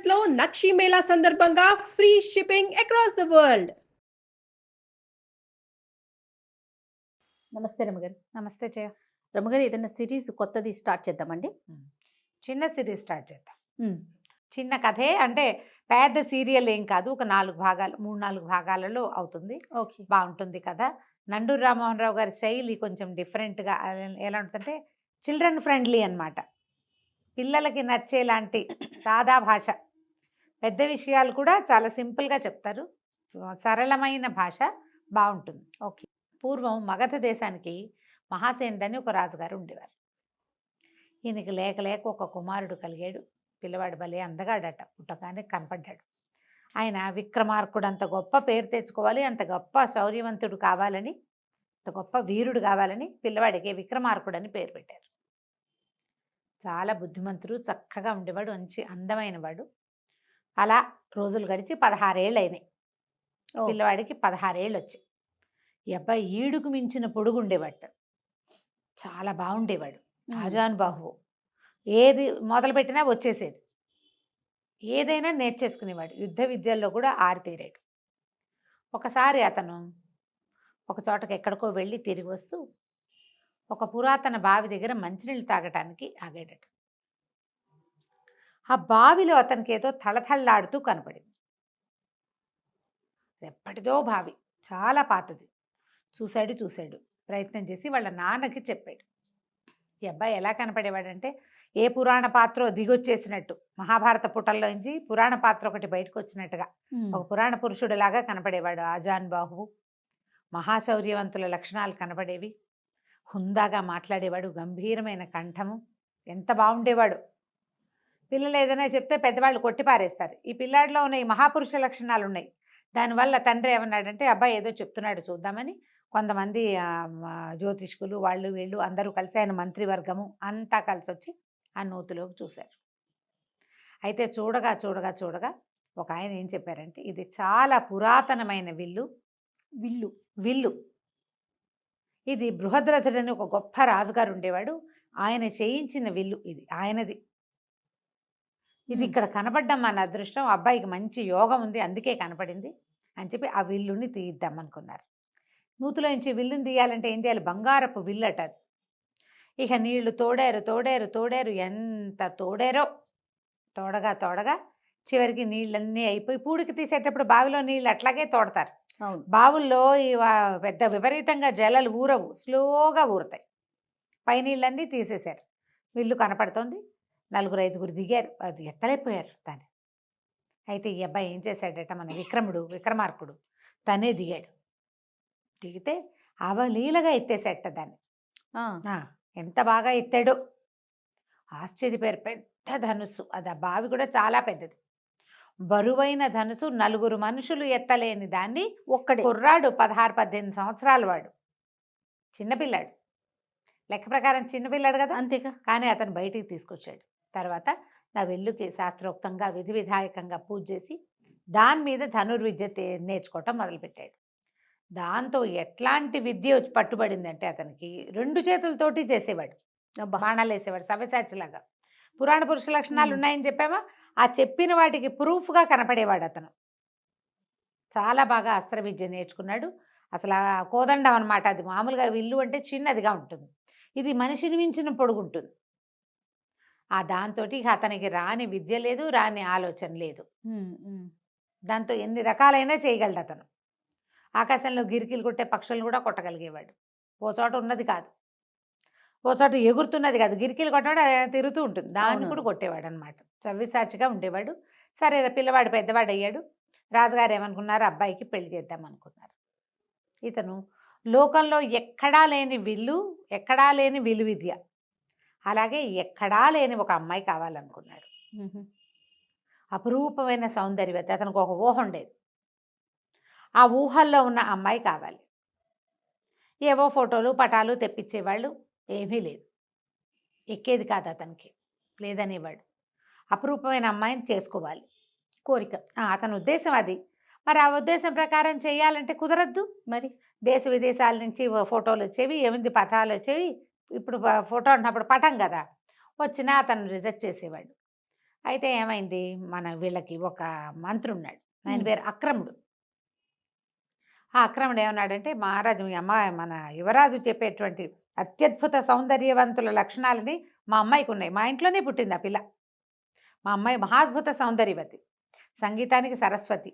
లో నక్షి మేళా సందర్భంగా free shipping across the world. నమస్తే రమగారు. నమస్తే జయ. రమగారు, ఏదైనా సిరీస్ కొత్తది స్టార్ట్ చేద్దామండి. చిన్న సిరీస్ స్టార్ట్ చేద్దాం. ఉమ్, చిన్న కథే, అంటే పెద్ద సీరియల్ ఏం కాదు. ఒక 4 భాగాలు, 3-4 భాగాలలో అవుతుంది. ఓకే. బాగుంటుంది కదా. నండూరి రామ్మోహన్ రావు గారి శైలి కొంచెం డిఫరెంట్గా ఎలా ఉంటుందంటే చిల్డ్రన్ ఫ్రెండ్లీ అన్నమాట. పిల్లలకి నచ్చేలాంటి సాదా భాష, పెద్ద విషయాలు కూడా చాలా సింపుల్గా చెప్తారు. సరళమైన భాష, బాగుంటుంది. ఓకే. పూర్వం మగధ దేశానికి మహాసేనుడు అని ఒక రాజుగారు ఉండేవారు. ఈయనకి లేక లేక ఒక కుమారుడు కలిగాడు. పిల్లవాడు భలే అందగాడట, పుట్టగానే కనపడ్డాడు. ఆయన విక్రమార్కుడు, అంత గొప్ప పేరు తెచ్చుకోవాలి, అంత గొప్ప శౌర్యవంతుడు కావాలని, అంత గొప్ప వీరుడు కావాలని పిల్లవాడికి విక్రమార్కుడు అని పేరు పెట్టారు. చాలా బుద్ధిమంతుడు, చక్కగా ఉండేవాడు, మంచి అందమైన వాడు. అలా రోజులు గడిచి 16 ఏళ్ళు అయినాయి. పిల్లవాడికి 16 ఏళ్ళు వచ్చాయి. ఈ అబ్బాయి ఈడుకు మించిన పొడుగు ఉండేవాడు, చాలా బాగుండేవాడు, ఆజానుబాహువు. ఏది మొదలుపెట్టినా వచ్చేసేది, ఏదైనా నేర్చేసుకునేవాడు. యుద్ధ విద్యల్లో కూడా ఆరితేరాడు. ఒకసారి అతను ఒక చోటకి ఎక్కడికో వెళ్ళి తిరిగి వస్తూ ఒక పురాతన బావి దగ్గర మంచినీళ్ళు తాగటానికి ఆగాడట. ఆ బావిలో అతనికి ఏదో తళతళలాడుతూ కనపడింది. ఎప్పటిదో బావి, చాలా పాతది. చూశాడు, ప్రయత్నం చేసి వాళ్ళ నాన్నకి చెప్పాడు. ఈ అబ్బాయి ఎలా కనపడేవాడంటే ఏ పురాణ పాత్ర దిగొచ్చేసినట్టు, మహాభారత పుటల్లోంచి పురాణ పాత్ర ఒకటి బయటకు వచ్చినట్టుగా ఒక పురాణ పురుషుడిలాగా కనపడేవాడు. ఆజానుబాహువు, మహాశౌర్యవంతుల లక్షణాలు కనపడేవి. హుందాగా మాట్లాడేవాడు, గంభీరమైన కంఠము, ఎంత బాగుండేవాడు. పిల్లలు ఏదైనా చెప్తే పెద్దవాళ్ళు కొట్టిపారేస్తారు. ఈ పిల్లాడిలో ఉన్న ఈ మహాపురుష లక్షణాలు ఉన్నాయి. దానివల్ల తండ్రి ఏమన్నాడంటే, అబ్బాయి ఏదో చెప్తున్నాడు చూద్దామని కొంతమంది జ్యోతిష్కులు, వాళ్ళు వీళ్ళు అందరూ కలిసి, ఆయన మంత్రివర్గము అంతా కలిసి వచ్చి ఆ నూతిలోకి చూశారు. అయితే చూడగా ఒక ఆయన ఏం చెప్పారంటే, ఇది చాలా పురాతనమైన విల్లు. ఇది బృహద్రథుడని ఒక గొప్ప రాజుగారు ఉండేవాడు, ఆయన చేయించిన విల్లు, ఇది ఆయనది. ఇది ఇక్కడ కనపడ్డం మన అదృష్టం, అబ్బాయికి మంచి యోగం ఉంది, అందుకే కనపడింది అని చెప్పి ఆ విల్లుని తీద్దామనుకున్నారు. నూతిలోంచి విల్లుని తీయాలంటే ఏం చేయాలి? బంగారపు విల్లట అది. ఇక నీళ్లు తోడారు, ఎంత తోడారో. తోడగా చివరికి నీళ్ళన్నీ అయిపోయి, పూడికి తీసేటప్పుడు బావిలో నీళ్ళు అట్లాగే తోడతారు. బావుల్లో పెద్ద విపరీతంగా జలాలు ఊరవు, స్లోగా ఊరుతాయి. పై నీళ్ళన్నీ తీసేశారు. విల్లు కనపడుతోంది. 4-5 దిగారు, అది ఎత్తలేకపోయారు దాన్ని. అయితే ఈ అబ్బాయి ఏం చేశాడట, మన విక్రమార్కుడు తనే దిగాడు. దిగితే అవలీలగా ఎత్తేసేట దాన్ని. ఎంత బాగా ఎత్తాడో, ఆశ్చర్యపోయారు. పెద్ద ధనుస్సు అది, ఆ బావి కూడా చాలా పెద్దది, బరువైన ధనుసు. 4 మనుషులు ఎత్తలేని దాన్ని ఒక్కడే కుర్రాడు, 16-18 సంవత్సరాల వాడు, చిన్నపిల్లాడు, లెక్క ప్రకారం చిన్నపిల్లాడు కదా, అంతేగా. కానీ అతను బయటికి తీసుకొచ్చాడు. తర్వాత నా వెల్లుకి శాస్త్రోక్తంగా విధి విధాయకంగా పూజ చేసి దాని మీద ధనుర్విద్య నేర్చుకోవటం మొదలుపెట్టాడు. దాంతో ఎట్లాంటి విద్య పట్టుబడిందంటే అతనికి 2 చేతులతోటి చేసేవాడు, బాణాలు వేసేవాడు, సవ్యసాచిలాగా. పురాణ పురుష లక్షణాలు ఉన్నాయని చెప్పామా, ఆ చెప్పిన వాటికి ప్రూఫ్గా కనపడేవాడు అతను. చాలా బాగా అస్త్ర విద్య నేర్చుకున్నాడు. అసలు ఆ కోదండం అనమాట అది. మామూలుగా విల్లు అంటే చిన్నదిగా ఉంటుంది, ఇది మనిషిని మించిన పొడుగుంటుంది. ఆ దాంతో అతనికి రాని విద్య లేదు, రాని ఆలోచన లేదు. దాంతో ఎన్ని రకాలైనా చేయగలడు అతను. ఆకాశంలో గిరికీలు కొట్టే పక్షులను కూడా కొట్టగలిగేవాడు. ఓ చోట ఉన్నది కాదు, ఓ చోట ఎగురుతున్నది కాదు, గిరికీలు కొట్టాడు, తిరుగుతూ ఉంటుంది, దాన్ని కూడా కొట్టేవాడు అనమాట. సవ్యసాచిగా ఉండేవాడు. సరే, పిల్లవాడు పెద్దవాడు అయ్యాడు. రాజుగారు ఏమనుకున్నారు, అబ్బాయికి పెళ్లి చేద్దాం అనుకున్నారు. ఇతను లోకంలో ఎక్కడా లేని విలు విద్య, అలాగే ఎక్కడా లేని ఒక అమ్మాయి కావాలనుకున్నాడు. అపురూపమైన సౌందర్యవతి, అతనికి ఒక ఊహ ఉండేది. ఆ ఊహల్లో ఉన్న అమ్మాయి కావాలి. ఏవో ఫోటోలు పటాలు తెప్పించేవాళ్ళు, ఏమీ లేదు, ఎక్కేది కాదు అతనికి, లేదనేవాడు. అపురూపమైన అమ్మాయిని చేసుకోవాలి కోరిక, అతని ఉద్దేశం అది. మరి ఆ ఉద్దేశం ప్రకారం చేయాలంటే కుదరద్దు. మరి దేశ విదేశాల నుంచి ఫోటోలు వచ్చేవి, ఏముంది పటాలు వచ్చేవి. ఇప్పుడు ఫోటో అన్నప్పుడు పటం కదా, వచ్చినా అతను రిజెక్ట్ చేసేవాడు. అయితే ఏమైంది, మన వీళ్ళకి ఒక మంత్రి ఉన్నాడు, ఆయన పేరు అక్రముడు. ఆ అక్రముడు ఏమన్నాడంటే, మహారాజు మీ అమ్మాయి మన యువరాజు చెప్పేటువంటి అత్యద్భుత సౌందర్యవంతుల లక్షణాలని మా అమ్మాయికి ఉన్నాయి. మా ఇంట్లోనే పుట్టింది ఆ పిల్ల. మా అమ్మాయి మహాద్భుత సౌందర్యవతి, సంగీతానికి సరస్వతి,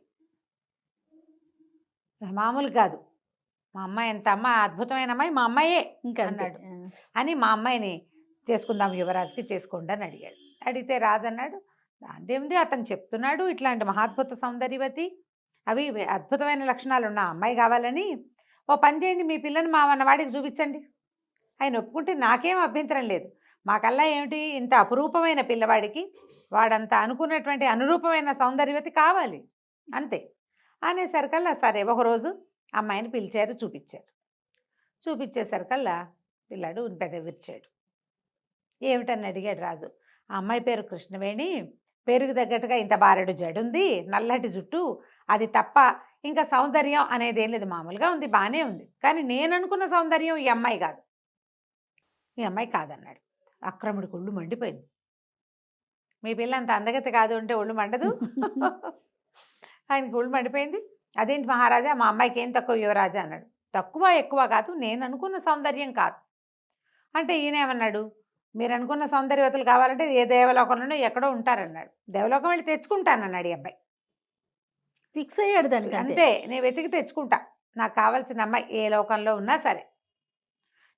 మామూలు కాదు. మా అమ్మాయి ఎంత అద్భుతమైన అమ్మాయి మా అమ్మాయే ఇంకా అన్నాడు. అని మా అమ్మాయిని చేసుకుందాం యువరాజుకి, చేసుకోండి అని అడిగాడు. అడిగితే రాజు అన్నాడు, దాందేముంది, అతను చెప్తున్నాడు ఇట్లాంటి మహాద్భుత సౌందర్యవతి, అవి అద్భుతమైన లక్షణాలు ఉన్న అమ్మాయి కావాలని, ఓ పని చేయండి, మీ పిల్లని మా అన్నవాడికి చూపించండి. ఆయన ఒప్పుకుంటే నాకేం అభ్యంతరం లేదు. మాకల్లా ఏమిటి, ఇంత అపురూపమైన పిల్లవాడికి వాడంత అనుకున్నటువంటి అనురూపమైన సౌందర్యవతి కావాలి అంతే అనేసరికల్లా సరే ఒకరోజు అమ్మాయిని పిలిచారు, చూపించేసరికల్లా పిల్లాడు పెద్ద విరిచాడు. ఏమిటని అడిగాడు రాజు. ఆ అమ్మాయి పేరు కృష్ణవేణి, పేరుకు తగ్గట్టుగా ఇంత బారెడు జడుంది, నల్లటి జుట్టు, అది తప్ప ఇంకా సౌందర్యం అనేది ఏం లేదు, మామూలుగా ఉంది, బాగానే ఉంది, కానీ నేను అనుకున్న సౌందర్యం ఈ అమ్మాయి కాదు, ఈ అమ్మాయి కాదన్నాడు. అక్రముడికి ఒళ్ళు మండిపోయింది. మీ పిల్ల అంత అందగతి కాదు అంటే ఒళ్ళు మండదు? ఆయనకి ఒళ్ళు మండిపోయింది. అదేంటి మహారాజా, మా అమ్మాయికి ఏం తక్కువ యువరాజా అన్నాడు. తక్కువ ఎక్కువ కాదు, నేను అనుకున్న సౌందర్యం కాదు అంటే ఈయన ఏమన్నాడు, మీరు అనుకున్న సౌందర్యవతులు కావాలంటే ఏ దేవలోకంలోనో ఎక్కడో ఉంటారన్నాడు. దేవలోకం వెళ్ళి తెచ్చుకుంటానన్నాడు ఈ అబ్బాయి. ఫిక్స్ అయ్యాడు దానికి అంతే, నేను వెతికి తెచ్చుకుంటా, నాకు కావాల్సిన అమ్మాయి ఏ లోకంలో ఉన్నా సరే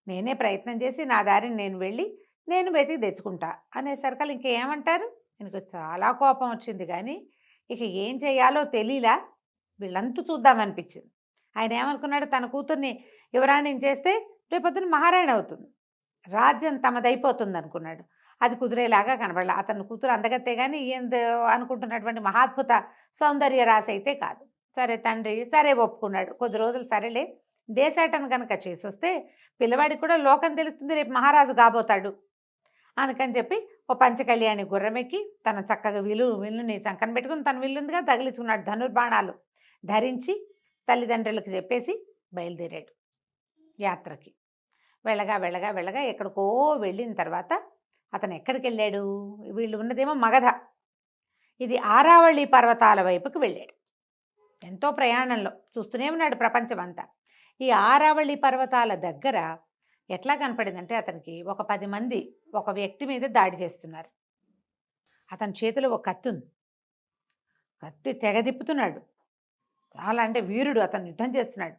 నేనే ప్రయత్నం చేసి నా దారిని నేను వెళ్ళి నేను వెతికి తెచ్చుకుంటా అనేసరికి ఇంకేమంటారు. எனக்கு చాలా కోపం వచ్చింది, కానీ ఇక ఏం చేయాలో తెలియలా, వీళ్ళంతా చూద్దామనిపించింది. ఆయన ఏమనుకున్నాడు, తన కూతుర్ని యువరాణిని చేస్తే రేపొద్దున మహారాణి అవుతుంది, రాజ్యం తమదైపోతుంది అనుకున్నాడు. అది కుదిరేలాగా కనబడాల. అతని కూతురు అందగతే కానీ ఈయన అనుకుంటున్నటువంటి మహాద్భుత సౌందర్య రాశి అయితే కాదు. సరే తండ్రి సరే ఒప్పుకున్నాడు. కొద్ది రోజులు సరేలే, దేశాటన కనుక చేసి వస్తే పిల్లవాడికి కూడా లోకం తెలుస్తుంది, రేపు మహారాజు కాబోతాడు అందుకని చెప్పి ఓ పంచకళ్యాణి గుర్రమెక్కి తన చక్కగా విల్లుని చంకన పెట్టుకుని, తన విల్లుందిగా తగిలించుకున్నాడు, ధనుర్బాణాలు ధరించి తల్లిదండ్రులకు చెప్పేసి బయలుదేరాడు యాత్రకి. వెళ్ళగా వెళ్ళగా వెళ్ళగా ఎక్కడికో వెళ్ళిన తర్వాత అతను ఎక్కడికి వెళ్ళాడు, వీళ్ళు ఉన్నదేమో మగధ, ఇది ఆరావళి పర్వతాల వైపుకి వెళ్ళాడు. ఎంతో ప్రయాణంలో చూస్తూనే ఉన్నాడు ప్రపంచం అంతా. ఈ ఆరావళి పర్వతాల దగ్గర ఎట్లా కనపడిందంటే అతనికి ఒక 10 మంది ఒక వ్యక్తి మీద దాడి చేస్తున్నారు. అతని చేతిలో ఒక కత్తి ఉంది, కత్తి తెగదిప్పుతున్నాడు, చాలా అంటే వీరుడు, అతను యుద్ధం చేస్తున్నాడు.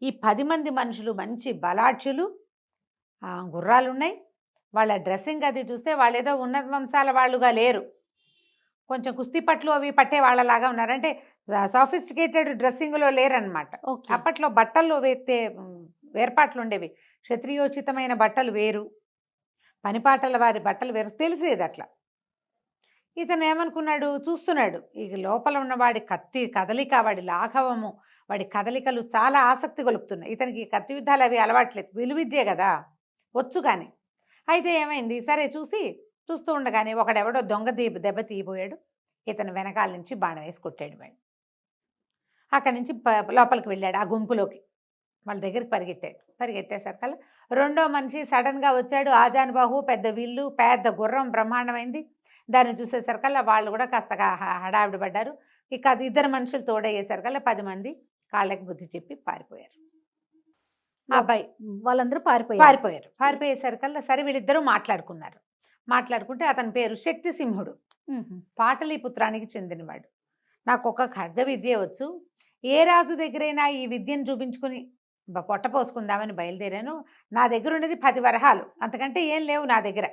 ఈ 10 మంది మనుషులు మంచి బలాఢ్యులు, గుర్రాలు ఉన్నాయి, వాళ్ళ డ్రెస్సింగ్ అది చూస్తే వాళ్ళు ఏదో ఉన్నత వంశాల వాళ్ళుగా లేరు, కొంచెం కుస్తీ పట్లు అవి పట్టే వాళ్ళలాగా ఉన్నారు, అంటే సాఫిస్టికేటెడ్ డ్రెస్సింగ్లో లేరనమాట. అప్పట్లో బట్టల్లో వేర్పాట్లు ఉండేవి, క్షత్రియోచితమైన బట్టలు వేరు, పనిపాటల వారి బట్టలు వేరు, తెలిసేది అట్లా. ఇతను ఏమనుకున్నాడు, చూస్తున్నాడు ఈ లోపల ఉన్న వాడి కత్తి కదలిక, వాడి లాఘవము, వాడి కదలికలు చాలా ఆసక్తి గొలుపుతున్నాయి. ఇతనికి కత్తి యుద్ధాలు అవి అలవాట్లేదు, విలువిద్యే కదా వచ్చు. కానీ అయితే ఏమైంది, సరే చూస్తూ ఉండగానే ఒకడెవడో దొంగ దెబ్బ తీయబోయాడు, ఇతను వెనకాల నుంచి బాణం వేసి కొట్టాడు. వాడు అక్కడి నుంచి లోపలికి వెళ్ళాడు, ఆ గుంపులోకి వాళ్ళ దగ్గరికి పరిగెత్తేసరికల్లా రెండో మనిషి సడన్గా వచ్చాడు, ఆజానుబాహు, పెద్ద విల్లు, పెద్ద గుర్రం, బ్రహ్మాండమైంది. దాన్ని చూసేసరికల్లా వాళ్ళు కూడా కాస్త హడావిడి పడ్డారు. ఇక అది 2 మనుషులు తోడయ్యేసరికల్లా 10 మంది కాళ్ళకి బుద్ధి చెప్పి పారిపోయారు. ఆ అబ్బాయి వాళ్ళందరూ పారిపోయేసరికల్లా సరే వీళ్ళిద్దరూ మాట్లాడుకుంటే అతని పేరు శక్తి సింహుడు, పాటలీపుత్రానికి చెందినవాడు. నాకు ఒక ఖడ్గ విద్య వచ్చు, ఏ రాజు దగ్గరైనా ఈ విద్యను చూపించుకుని పొట్ట పోసుకుందామని బయలుదేరాను. నా దగ్గర ఉన్నది 10 వరహాలు, అంతకంటే ఏం లేవు నా దగ్గర.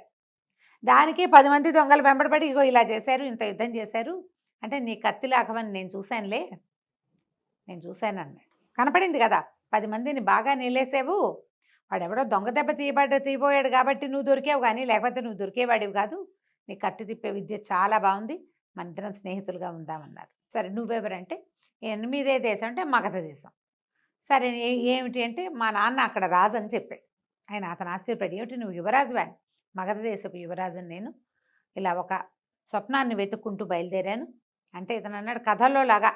దానికే 10 మంది దొంగలు వెంబడబడి ఇగో ఇలా చేశారు, ఇంత యుద్ధం చేశారు అంటే నీ కత్తి లాఘవని నేను చూశాను అన్నాడు. కనపడింది కదా 10 మందిని బాగా నిలేసావు, వాడెవడో దొంగ దెబ్బ తీయబోయాడు కాబట్టి నువ్వు దొరికావు, కానీ లేకపోతే నువ్వు దొరికేవాడివి కాదు, నీ కత్తి తిప్పే విద్య చాలా బాగుంది, మన ఇద్దరం స్నేహితులుగా ఉందామన్నారు. సరే నువ్వెవరంటే 8వ దేశం అంటే మగధ దేశం. సరే ఏమిటి అంటే మా నాన్న అక్కడ రాజు అని చెప్పాడు. అతను ఆశ్చర్యపడి, ఏమిటి నువ్వు యువరాజువా? మగధ దేశపు యువరాజుని నేను, ఇలా ఒక స్వప్నాన్ని వెతుక్కుంటూ బయలుదేరాను అంటే ఇతను అన్నాడు కథల్లో లాగా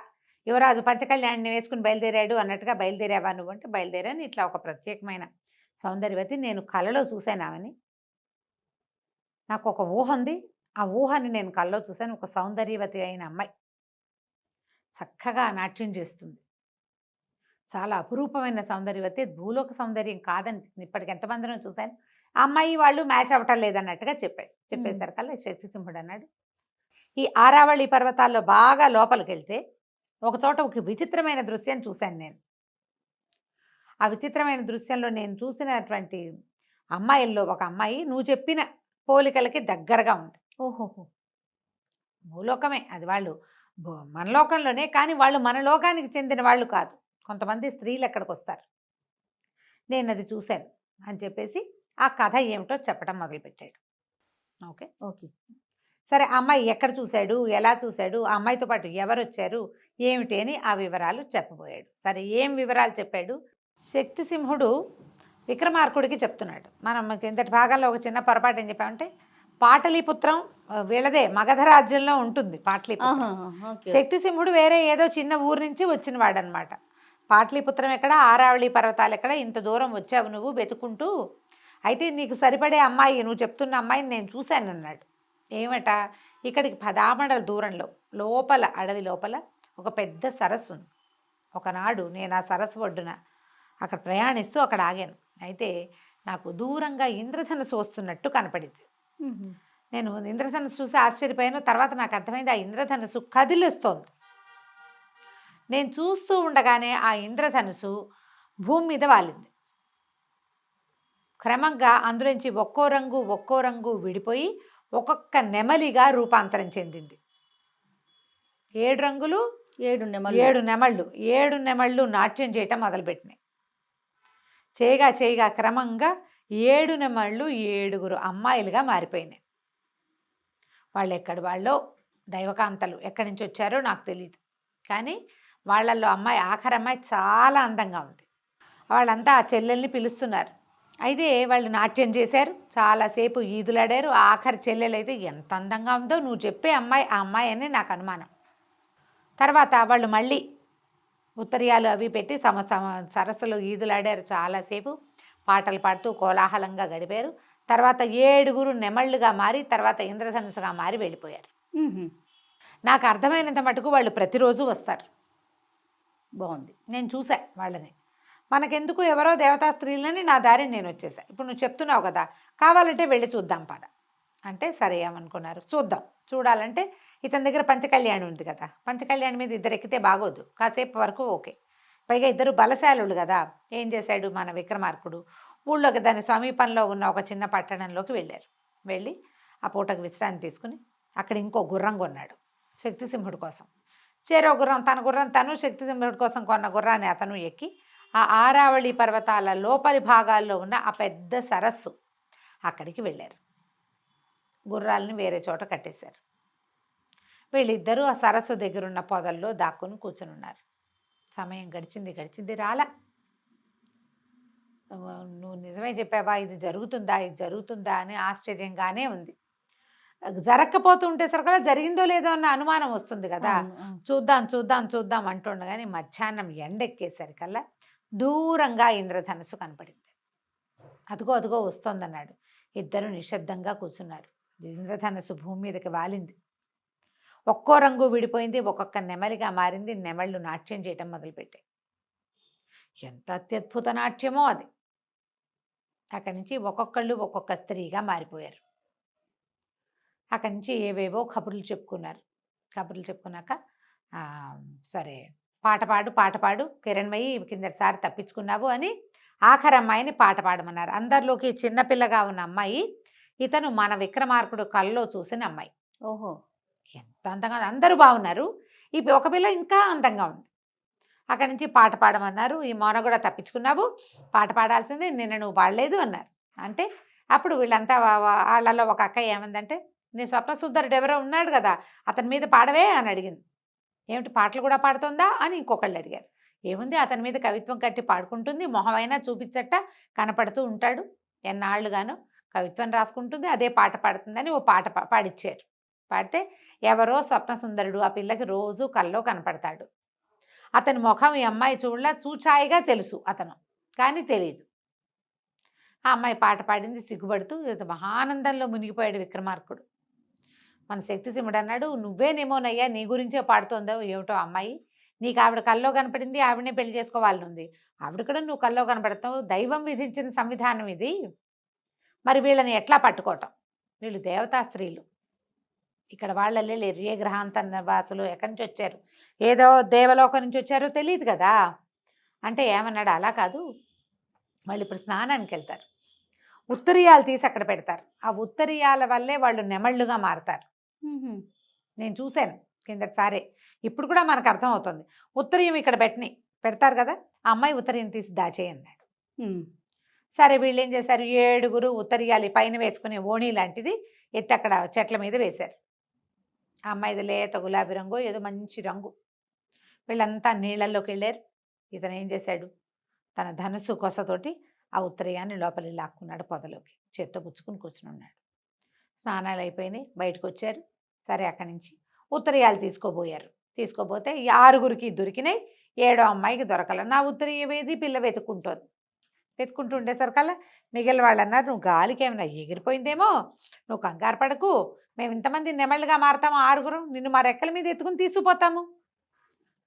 యువరాజు పంచకళ్యాణిని వేసుకుని బయలుదేరాడు అన్నట్టుగా, బయలుదేరావా నువ్వు అంటే బయలుదేరాను, ఇట్లా ఒక ప్రత్యేకమైన సౌందర్యవతి నేను కలలో చూశానామని, నాకు ఒక ఊహ ఉంది, ఆ ఊహని నేను కల్లో చూశాను. ఒక సౌందర్యవతి అయిన అమ్మాయి చక్కగా నాట్యం చేస్తుంది. చాలా అపురూపమైన సౌందర్యవతి, భూలోక సౌందర్యం కాదనిపిస్తుంది. ఇప్పటికి ఎంతమందినో చూశాను. ఆ అమ్మాయి వాళ్ళు మ్యాచ్ అవ్వటం లేదన్నట్టుగా చెప్పేసరికల్లా శక్తిసింహుడు అన్నాడు, ఈ ఆరావళి పర్వతాల్లో బాగా లోపలికి వెళ్తే ఒక చోట ఒక విచిత్రమైన దృశ్యాన్ని చూశాను నేను. ఆ విచిత్రమైన దృశ్యంలో నేను చూసినటువంటి అమ్మాయిల్లో ఒక అమ్మాయి నువ్వు చెప్పిన పోలికలకి దగ్గరగా ఉంది. ఓహోహో. భూలోకమే అది, వాళ్ళు మన లోకంలోనే, కానీ వాళ్ళు మన లోకానికి చెందిన వాళ్ళు కాదు. కొంతమంది స్త్రీలు ఎక్కడికి వస్తారు, నేను అది చూశాను అని చెప్పేసి ఆ కథ ఏమిటో చెప్పడం మొదలుపెట్టాడు. Okay okay. సరే, ఆ అమ్మాయి ఎక్కడ చూశాడు, ఎలా చూశాడు, ఆ అమ్మాయితో పాటు ఎవరు వచ్చారు, ఏమిటి అని ఆ వివరాలు చెప్పబోయాడు. సరే, ఏం వివరాలు చెప్పాడు? శక్తిసింహుడు విక్రమార్కుడికి చెప్తున్నాడు. మనం కిందటి భాగంలో ఒక చిన్న పొరపాటు ఏం చెప్పామంటే, పాటలీపుత్రం వీళ్ళదే, మగధ రాజ్యంలో ఉంటుంది పాటలీపుత్రం. శక్తిసింహుడు వేరే ఏదో చిన్న ఊరు నుంచి వచ్చిన వాడనమాట. పాటలీపుత్రం ఎక్కడ, ఆరావళి పర్వతాలు ఎక్కడ, ఇంత దూరం వచ్చావు నువ్వు వెతుకుంటూ, అయితే నీకు సరిపడే అమ్మాయి, నువ్వు చెప్తున్న అమ్మాయిని నేను చూశాను అన్నాడు. ఏమట, ఇక్కడికి 10 ఆమడల దూరంలో లోపల, అడవి లోపల ఒక పెద్ద సరస్సు ఉంది. ఒకనాడు నేను ఆ సరస్సు ఒడ్డున అక్కడ ప్రయాణిస్తూ అక్కడ ఆగాను. అయితే నాకు దూరంగా ఇంద్రధనుసు వస్తున్నట్టు కనపడింది. నేను ఇంద్రధనుసు చూసి ఆశ్చర్యపోయాను. తర్వాత నాకు అర్థమైంది, ఆ ఇంద్రధనుసు కదిలిస్తోంది. నేను చూస్తూ ఉండగానే ఆ ఇంద్రధనుసు భూమి మీద వాలింది. క్రమంగా అందులోంచి ఒక్కో రంగు విడిపోయి ఒక్కొక్క నెమలిగా రూపాంతరం చెందింది. 7 రంగులు, 7 నెమళ్ళు, 7 నెమళ్ళు నాట్యం చేయటం మొదలుపెట్టినాయి. చేయగా క్రమంగా 7 నెమళ్ళు 7గురు అమ్మాయిలుగా మారిపోయినాయి. వాళ్ళు ఎక్కడి వాళ్ళో, దైవకాంతలు ఎక్కడి నుంచి వచ్చారో నాకు తెలియదు, కానీ వాళ్ళల్లో ఆఖరి అమ్మాయి చాలా అందంగా ఉంది. వాళ్ళంతా ఆ చెల్లెల్ని పిలుస్తున్నారు. అయితే వాళ్ళు నాట్యం చేశారు, చాలాసేపు ఈదులాడారు. ఆఖరి చెల్లెలు అయితే ఎంత అందంగా ఉందో, నువ్వు చెప్పే అమ్మాయి ఆ అమ్మాయి అని నాకు అనుమానం. తర్వాత వాళ్ళు మళ్ళీ ఉత్తరీయాలు అవి పెట్టి సరస్సులో ఈదులాడారు, చాలాసేపు పాటలు పాడుతూ కోలాహలంగా గడిపారు. తర్వాత 7గురు నెమళ్ళుగా మారి, తర్వాత ఇంద్రధనుసుగా మారి వెళ్ళిపోయారు. నాకు అర్థమైనంత మటుకు వాళ్ళు ప్రతిరోజు వస్తారు. బాగుంది, నేను చూసా వాళ్ళని. మనకెందుకు, ఎవరో దేవతా స్త్రీలని, నా దారిని నేను వచ్చేసా. ఇప్పుడు నువ్వు చెప్తున్నావు కదా, కావాలంటే వెళ్ళి చూద్దాం పద అంటే, సరే ఏమనుకున్నారు, చూద్దాం. చూడాలంటే ఇతని దగ్గర పంచకళ్యాణి ఉంది కదా, పంచకళ్యాణి మీద ఇద్దరు ఎక్కితే బాగోదు, కాసేపు వరకు ఓకే. పైగా ఇద్దరు బలశాలులు కదా. ఏం చేశాడు మన విక్రమార్కుడు, ఊళ్ళోకి దాని సమీపంలో ఉన్న ఒక చిన్న పట్టణంలోకి వెళ్ళారు. వెళ్ళి ఆ పూటకు విశ్రాంతి తీసుకుని అక్కడ ఇంకో గుర్రం కొన్నాడు శక్తిసింహుడి కోసం. చేరో గుర్రం, తన గుర్రం తను, శక్తిసింహుడి కోసం కొన్న గుర్రాన్ని అతను ఎక్కి ఆ ఆరావళి పర్వతాల లోపలి భాగాల్లో ఉన్న ఆ పెద్ద సరస్సు అక్కడికి వెళ్ళారు. గుర్రాలని వేరే చోట కట్టేశారు. వీళ్ళిద్దరూ ఆ సరస్సు దగ్గరున్న పొదల్లో దాక్కుని కూర్చుని ఉన్నారు. సమయం గడిచింది రాలా. నువ్వు నిజమే చెప్పావా, ఇది జరుగుతుందా అని ఆశ్చర్యంగానే ఉంది. జరగకపోతుంటే సరికల్లా జరిగిందో లేదో అన్న అనుమానం వస్తుంది కదా. చూద్దాం అంటుండగానే మధ్యాహ్నం ఎండెక్కేసరికల్లా దూరంగా ఇంద్రధనుసు కనపడింది. అదుగో వస్తోందన్నాడు. ఇద్దరు నిశ్శబ్దంగా కూర్చున్నారు. ఇంద్రధనుసు భూమి మీదకి వాలింది. ఒక్కో రంగు విడిపోయింది, ఒక్కొక్క నెమలిగా మారింది. నెమళ్ళు నాట్యం చేయటం మొదలుపెట్టాయి. ఎంత అత్యద్భుత నాట్యమో అది. అక్కడి నుంచి ఒక్కొక్కళ్ళు ఒక్కొక్క స్త్రీగా మారిపోయారు. అక్కడి నుంచి ఏవేవో కబుర్లు చెప్పుకున్నాక సరే పాట పాడు కిరణ్మయి, కిందటిసారి తప్పించుకున్నావు అని ఆఖరి అమ్మాయిని పాట పాడమన్నారు. అందరిలోకి చిన్నపిల్లగా ఉన్న అమ్మాయి ఇతను మన విక్రమార్కుడు కల్లో చూసిన అమ్మాయి. ఓహో, ఎంత అందంగా, అందరూ బాగున్నారు. ఈ ఒక పిల్ల ఇంకా అందంగా ఉంది. అక్కడి నుంచి పాట పాడమన్నారు. ఈ మౌన కూడా తప్పించుకున్నావు, పాట పాడాల్సిందే, నిన్న నువ్వు పాడలేదు అన్నారు. అంటే అప్పుడు వీళ్ళంతా వాళ్ళలో ఒక అక్క ఏమందంటే, నీ స్వప్నసుందరుడు ఎవరో ఉన్నాడు కదా, అతని మీద పాడవే అని అడిగింది. ఏమిటి పాటలు కూడా పాడుతుందా అని ఇంకొకళ్ళు అడిగారు. ఏముంది, అతని మీద కవిత్వం కట్టి పాడుకుంటుంది, మొహమైనా చూపించట కనపడుతూ ఉంటాడు, ఎన్నాళ్ళుగానో కవిత్వం రాసుకుంటుంది, అదే పాట పాడుతుందని ఓ పాట పాడిచ్చారు. పాడితే ఎవరో స్వప్నసుందరుడు ఆ పిల్లకి రోజు కల్లో కనపడతాడు. అతని ముఖం ఈ అమ్మాయి చూచాయిగా తెలుసు అతను, కానీ తెలియదు. ఆ అమ్మాయి పాట పాడింది. సిగ్గుపడుతూ మహానందంలో మునిగిపోయాడు విక్రమార్కుడు. మన శక్తిసింహుడు అన్నాడు, నువ్వేనేమోనయ్యా నీ గురించే పాడుతోందో ఏమిటో అమ్మాయి, నీకు ఆవిడ కల్లో కనపడింది, ఆవిడనే పెళ్లి చేసుకోవాలని ఉంది, ఆవిడ కూడా నువ్వు కల్లో కనపడతావు, దైవం విధించిన సంవిధానం ఇది, మరి వీళ్ళని ఎట్లా పట్టుకోవటం, వీళ్ళు దేవతా స్త్రీలు, ఇక్కడ వాళ్ళే లేరు, ఏ గ్రహాంత వాసులు ఎక్కడి నుంచి వచ్చారు, ఏదో దేవలోకం నుంచి వచ్చారో తెలియదు కదా. అంటే ఏమన్నాడు, అలా కాదు, వాళ్ళు ఇప్పుడు స్నానానికి వెళ్తారు, ఉత్తరీయాలు తీసి అక్కడ పెడతారు, ఆ ఉత్తరీయాల వల్లే వాళ్ళు నెమళ్ళుగా మారతారు. నేను చూశాను కిందటిసారే, ఇప్పుడు కూడా మనకు అర్థమవుతుంది. ఉత్తరీయం ఇక్కడ పెడతారు కదా, ఆ అమ్మాయి ఉత్తరీయం తీసి దాచేయన్నాడు. సరే వీళ్ళు ఏం చేశారు, 7 ఉత్తరీయాలు పైన వేసుకునే ఓణి లాంటిది ఎత్తి అక్కడ చెట్ల మీద వేశారు. ఆ అమ్మాయిది లేత గులాబీ రంగు, ఏదో మంచి రంగు. వీళ్ళంతా నీళ్ళల్లోకి వెళ్ళారు. ఇతను ఏం చేశాడు, తన ధనుసు కొసతోటి ఆ ఉత్తరీయాన్ని లోపలికి లాక్కున్నాడు, పొదలోకి చేత్తో పుచ్చుకుని కూర్చుని ఉన్నాడు. స్నానాలు అయిపోయినాయి, బయటకు వచ్చారు. సరే అక్కడి నుంచి ఉత్తరీయాలు తీసుకోబోతే 6 దొరికినాయి, 7వ అమ్మాయికి దొరకల. నా ఉత్తరీయం ఏది, పిల్ల వెతుక్కుంటూ ఉండేసరికల్లా మిగిలిన వాళ్ళు అన్నారు, నువ్వు గాలికి ఏమైనా ఎగిరిపోయిందేమో, నువ్వు కంగారు పడకు, మేము ఇంతమంది నెమళ్ళుగా మారతాము, 6 నిన్ను మా రెక్కల మీద ఎత్తుకుని తీసుకుపోతాము,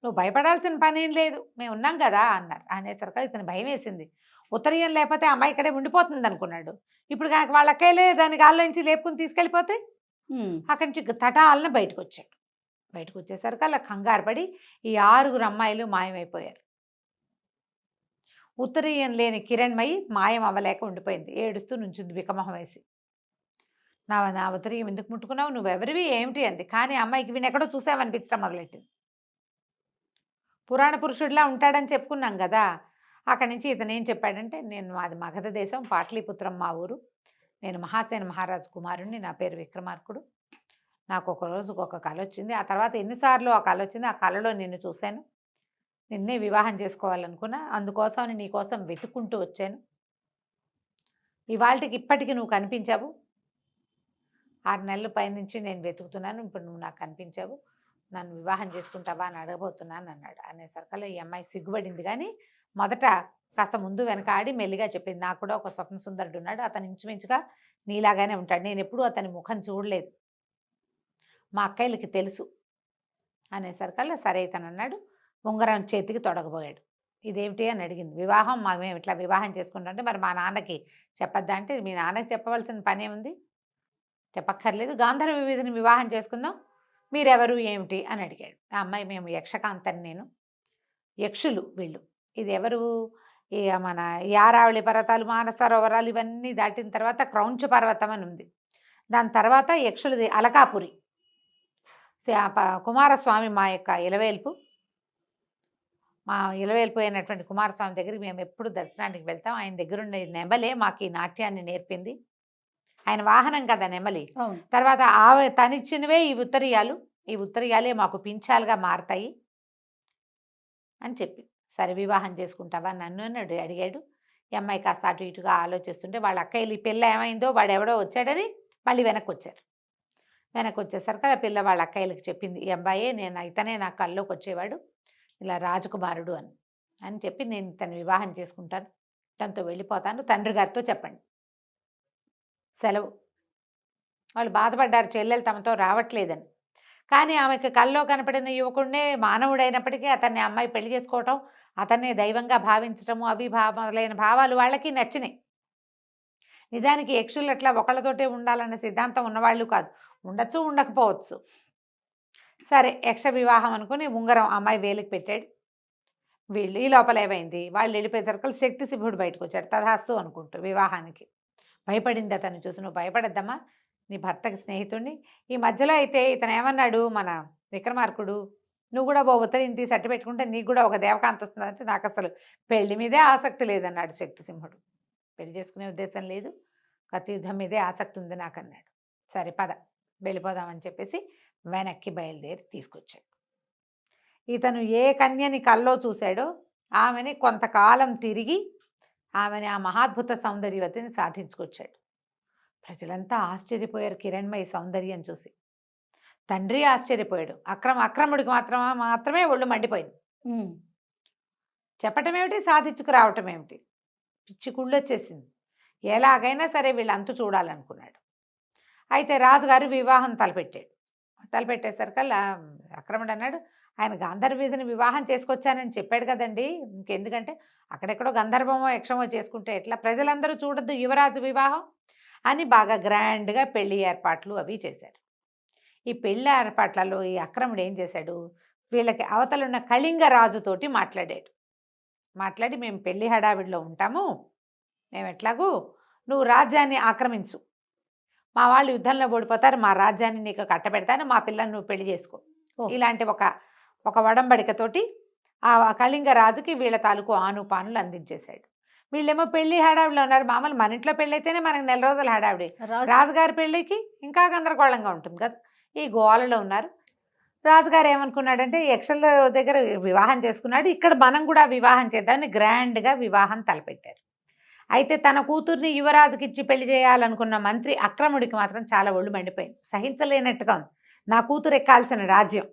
నువ్వు భయపడాల్సిన పని ఏం లేదు, మేము ఉన్నాం కదా అన్నారు. అనేసరికి ఇతను భయం వేసింది. ఉత్తరీయం లేకపోతే అమ్మాయి ఇక్కడే ఉండిపోతుంది అనుకున్నాడు. ఇప్పుడు కనుక వాళ్ళ అక్కలే దాని గాల్లోంచి లేపుకుని తీసుకెళ్ళిపోతే అక్కడి నుంచి తటాలను బయటకు వచ్చేసరికి అలా కంగారు పడి ఈ 6 అమ్మాయిలు మాయమైపోయారు. ఉత్తరీయం లేని కిరణ్మయి మాయం అవ్వలేక ఉండిపోయింది, ఏడుస్తూ నుంచింది బికమొహం వేసి. నా ఉత్తరీయం ఎందుకు ముట్టుకున్నావు, నువ్వెవరివి ఏమిటి అంది. కానీ అమ్మాయికి వీని ఎక్కడో చూసామనిపించడం మొదలెట్టింది. పురాణ పురుషుడిలా ఉంటాడని చెప్పుకున్నాం కదా. అక్కడి నుంచి ఇతను ఏం చెప్పాడంటే, మాది మగధ దేశం, పాటలీపుత్రం మా ఊరు, నేను మహాసేన మహారాజు కుమారుణ్ణి, నా పేరు విక్రమార్కుడు, నాకు ఒక రోజుకు ఒక కళ వచ్చింది, ఆ తర్వాత ఎన్నిసార్లు ఆ కళ వచ్చింది, ఆ కళలో నిన్ను చూశాను, నిన్నే వివాహం చేసుకోవాలనుకున్నా, అందుకోసం నీ కోసం వెతుక్కుంటూ వచ్చాను, ఇవాళకి ఇప్పటికి నువ్వు కనిపించావు, 6 నెలల పైనుంచి నేను వెతుకుతున్నాను, ఇప్పుడు నువ్వు నాకు కనిపించావు, నన్ను వివాహం చేసుకుంటావా అని అడగబోతున్నాను అన్నాడు. అనేసరికల్లా ఈ అమ్మాయి సిగ్గుపడింది, కానీ మొదట కాస్త ముందు వెనక ఆడి మెల్లిగా చెప్పింది, నాకు కూడా ఒక స్వప్న సుందరుడు ఉన్నాడు, అతను ఇంచుమించుగా నీలాగానే ఉంటాడు, నేను ఎప్పుడూ అతని ముఖం చూడలేదు, మా అక్కయ్యలకి తెలుసు. అనేసరికల్లా సరే ఇతను అన్నాడు, ఉంగరం చేతికి తొడగబోయాడు. ఇదేమిటి అని అడిగింది. వివాహం మేము ఇట్లా వివాహం చేసుకుంటామంటే, మరి మా నాన్నకి చెప్పద్దా అంటే, మీ నాన్నకి చెప్పవలసిన పని ఏముంది, చెప్పక్కర్లేదు, గాంధర్వ వీధిని వివాహం చేసుకుందాం, మీరెవరు ఏమిటి అని అడిగాడు. ఆ అమ్మాయి, మేము యక్షకాంతని, నేను యక్షులు వీళ్ళు, ఇది ఎవరు, మన యారావళి పర్వతాలు, మానసరోవరాలు ఇవన్నీ దాటిన తర్వాత క్రౌంచ పర్వతం అని ఉంది, దాని తర్వాత యక్షులది అలకాపురి, కుమారస్వామి మా యొక్క ఇలవేల్పు, మా ఇలవేల్పు అయినటువంటి కుమారస్వామి దగ్గరికి మేము ఎప్పుడు దర్శనానికి వెళ్తాం, ఆయన దగ్గర ఉండే నెమలే మాకు ఈ నాట్యాన్ని నేర్పింది, ఆయన వాహనం కదా నెమలి. తర్వాత తనిచ్చినవే ఈ ఉత్తరీయాలే మాకు పింఛాలుగా మారతాయి అని చెప్పి, సరే వివాహం చేసుకుంటావా నన్ను అని అడిగాడు. ఈ అమ్మాయి కాస్త అటు ఇటుగా ఆలోచిస్తుంటే, వాళ్ళ అక్కయ్యలు ఈ పిల్ల ఏమైందో, వాడు ఎవడో వచ్చాడని మళ్ళీ వెనక్కి వచ్చేసరికి ఆ పిల్ల వాళ్ళ అక్కయ్యలకి చెప్పింది, ఈ అబ్బాయే ఇతనే నా కల్లోకి వచ్చేవాడు, ఇలా రాజకుమారుడు అని చెప్పి, నేను తను వివాహం చేసుకుంటాను, తనతో వెళ్ళిపోతాను, తండ్రి గారితో చెప్పండి, సెలవు. వాళ్ళు బాధపడ్డారు, చెల్లెలు తమతో రావట్లేదని. కానీ ఆమెకు కల్లో కనపడిన యువకుడినే మానవుడైనప్పటికీ అతన్ని అమ్మాయి పెళ్లి చేసుకోవటం, అతన్నే దైవంగా భావించటము, మొదలైన భావాలు వాళ్ళకి నచ్చినాయి. నిజానికి యక్షులు అట్లా ఒకళ్ళతోటే ఉండాలన్న సిద్ధాంతం ఉన్నవాళ్ళు కాదు, ఉండొచ్చు ఉండకపోవచ్చు. సరే యక్ష వివాహం అనుకుని ఉంగరం అమ్మాయి వేలికి పెట్టాడు. వీళ్ళు ఈ లోపల ఏమైంది, వాళ్ళు వెళ్ళిపోయేసరికి శక్తిసింహుడు బయటకు వచ్చాడు, తథాస్తు అనుకుంటూ వివాహానికి. భయపడింది అతను చూసి, నువ్వు భయపడద్దమ్మా, నీ భర్తకి స్నేహితుడిని. ఈ మధ్యలో అయితే ఇతను ఏమన్నాడు, మన విక్రమార్కుడు, నువ్వు కూడా ఉత్తరీయం తీసి అట్టు పెట్టుకుంటే నీకు కూడా ఒక దేవకాంత వస్తుందంటే, నాకు అసలు పెళ్లి మీదే ఆసక్తి లేదన్నాడు శక్తిసింహుడు. పెళ్లి చేసుకునే ఉద్దేశం లేదు, కత్తి యుద్ధం మీదే ఆసక్తి ఉంది నాకు అన్నాడు. సరే పద వెళ్ళిపోదామని చెప్పేసి వెనక్కి బయలుదేరి తీసుకొచ్చాడు. ఇతను ఏ కన్యని కల్లో చూశాడో ఆమెని కొంతకాలం తిరిగి ఆమెని ఆ మహాద్భుత సౌందర్యవతిని సాధించుకొచ్చాడు. ప్రజలంతా ఆశ్చర్యపోయారు కిరణ్మయి సౌందర్యం చూసి. తండ్రి ఆశ్చర్యపోయాడు. అక్రముడికి మాత్రమే ఒళ్ళు మండిపోయింది. చెప్పటం ఏమిటి, సాధించుకురావటం ఏమిటి, పిచ్చి కుళ్ళొచ్చేసింది. ఎలాగైనా సరే వీళ్ళంతు చూడాలనుకున్నాడు. అయితే రాజుగారు వివాహం తలపెట్టాడు. తలపెట్టేసరికల్లా అక్రముడు అన్నాడు, ఆయన గాంధర్వీధిని వివాహం చేసుకొచ్చానని చెప్పాడు కదండి, ఇంకెందుకంటే అక్కడెక్కడో గంధర్వమో యక్షమో చేసుకుంటే ఎట్లా, ప్రజలందరూ చూడొద్దు యువరాజు వివాహం అని బాగా గ్రాండ్గా పెళ్లి ఏర్పాట్లు అవి చేశారు. ఈ పెళ్లి ఏర్పాట్లలో ఈ అక్రముడు ఏం చేశాడు, వీళ్ళకి అవతలున్న కళింగ రాజుతోటి మాట్లాడి మేము పెళ్లి హడావిడిలో ఉంటాము, మేము ఎట్లాగూ నువ్వు రాజ్యాన్ని ఆక్రమించు, మా వాళ్ళు యుద్ధంలో ఓడిపోతారు, మా రాజ్యాన్ని నీకు కట్టబెడతాను, మా పిల్లని నువ్వు పెళ్లి చేసుకో, ఇలాంటి ఒక వడంబడికతోటి ఆ కళింగ రాజుకి వీళ్ళ తాలూకు ఆనుపానులు అందించేశాడు. వీళ్ళేమో పెళ్లి హడావిడిలో ఉన్నారు. మామూలు మన ఇంట్లో పెళ్ళి అయితేనే మనకు 4 రోజుల హడావిడి, రాజుగారి పెళ్ళికి ఇంకా గందరగోళంగా ఉంటుంది కదా. ఈ గోలలో ఉన్నారు. రాజుగారు ఏమనుకున్నాడంటే యక్షల దగ్గర వివాహం చేసుకున్నాడు, ఇక్కడ మనం కూడా వివాహం చేద్దామని గ్రాండ్గా వివాహం తలపెట్టారు. అయితే తన కూతుర్ని యువరాజుకి ఇచ్చి పెళ్లి చేయాలనుకున్న మంత్రి అక్రముడికి మాత్రం చాలా ఒళ్ళు మండిపోయింది, సహించలేనట్టుగా ఉంది. నా కూతురు ఎక్కాల్సిన రాజ్యం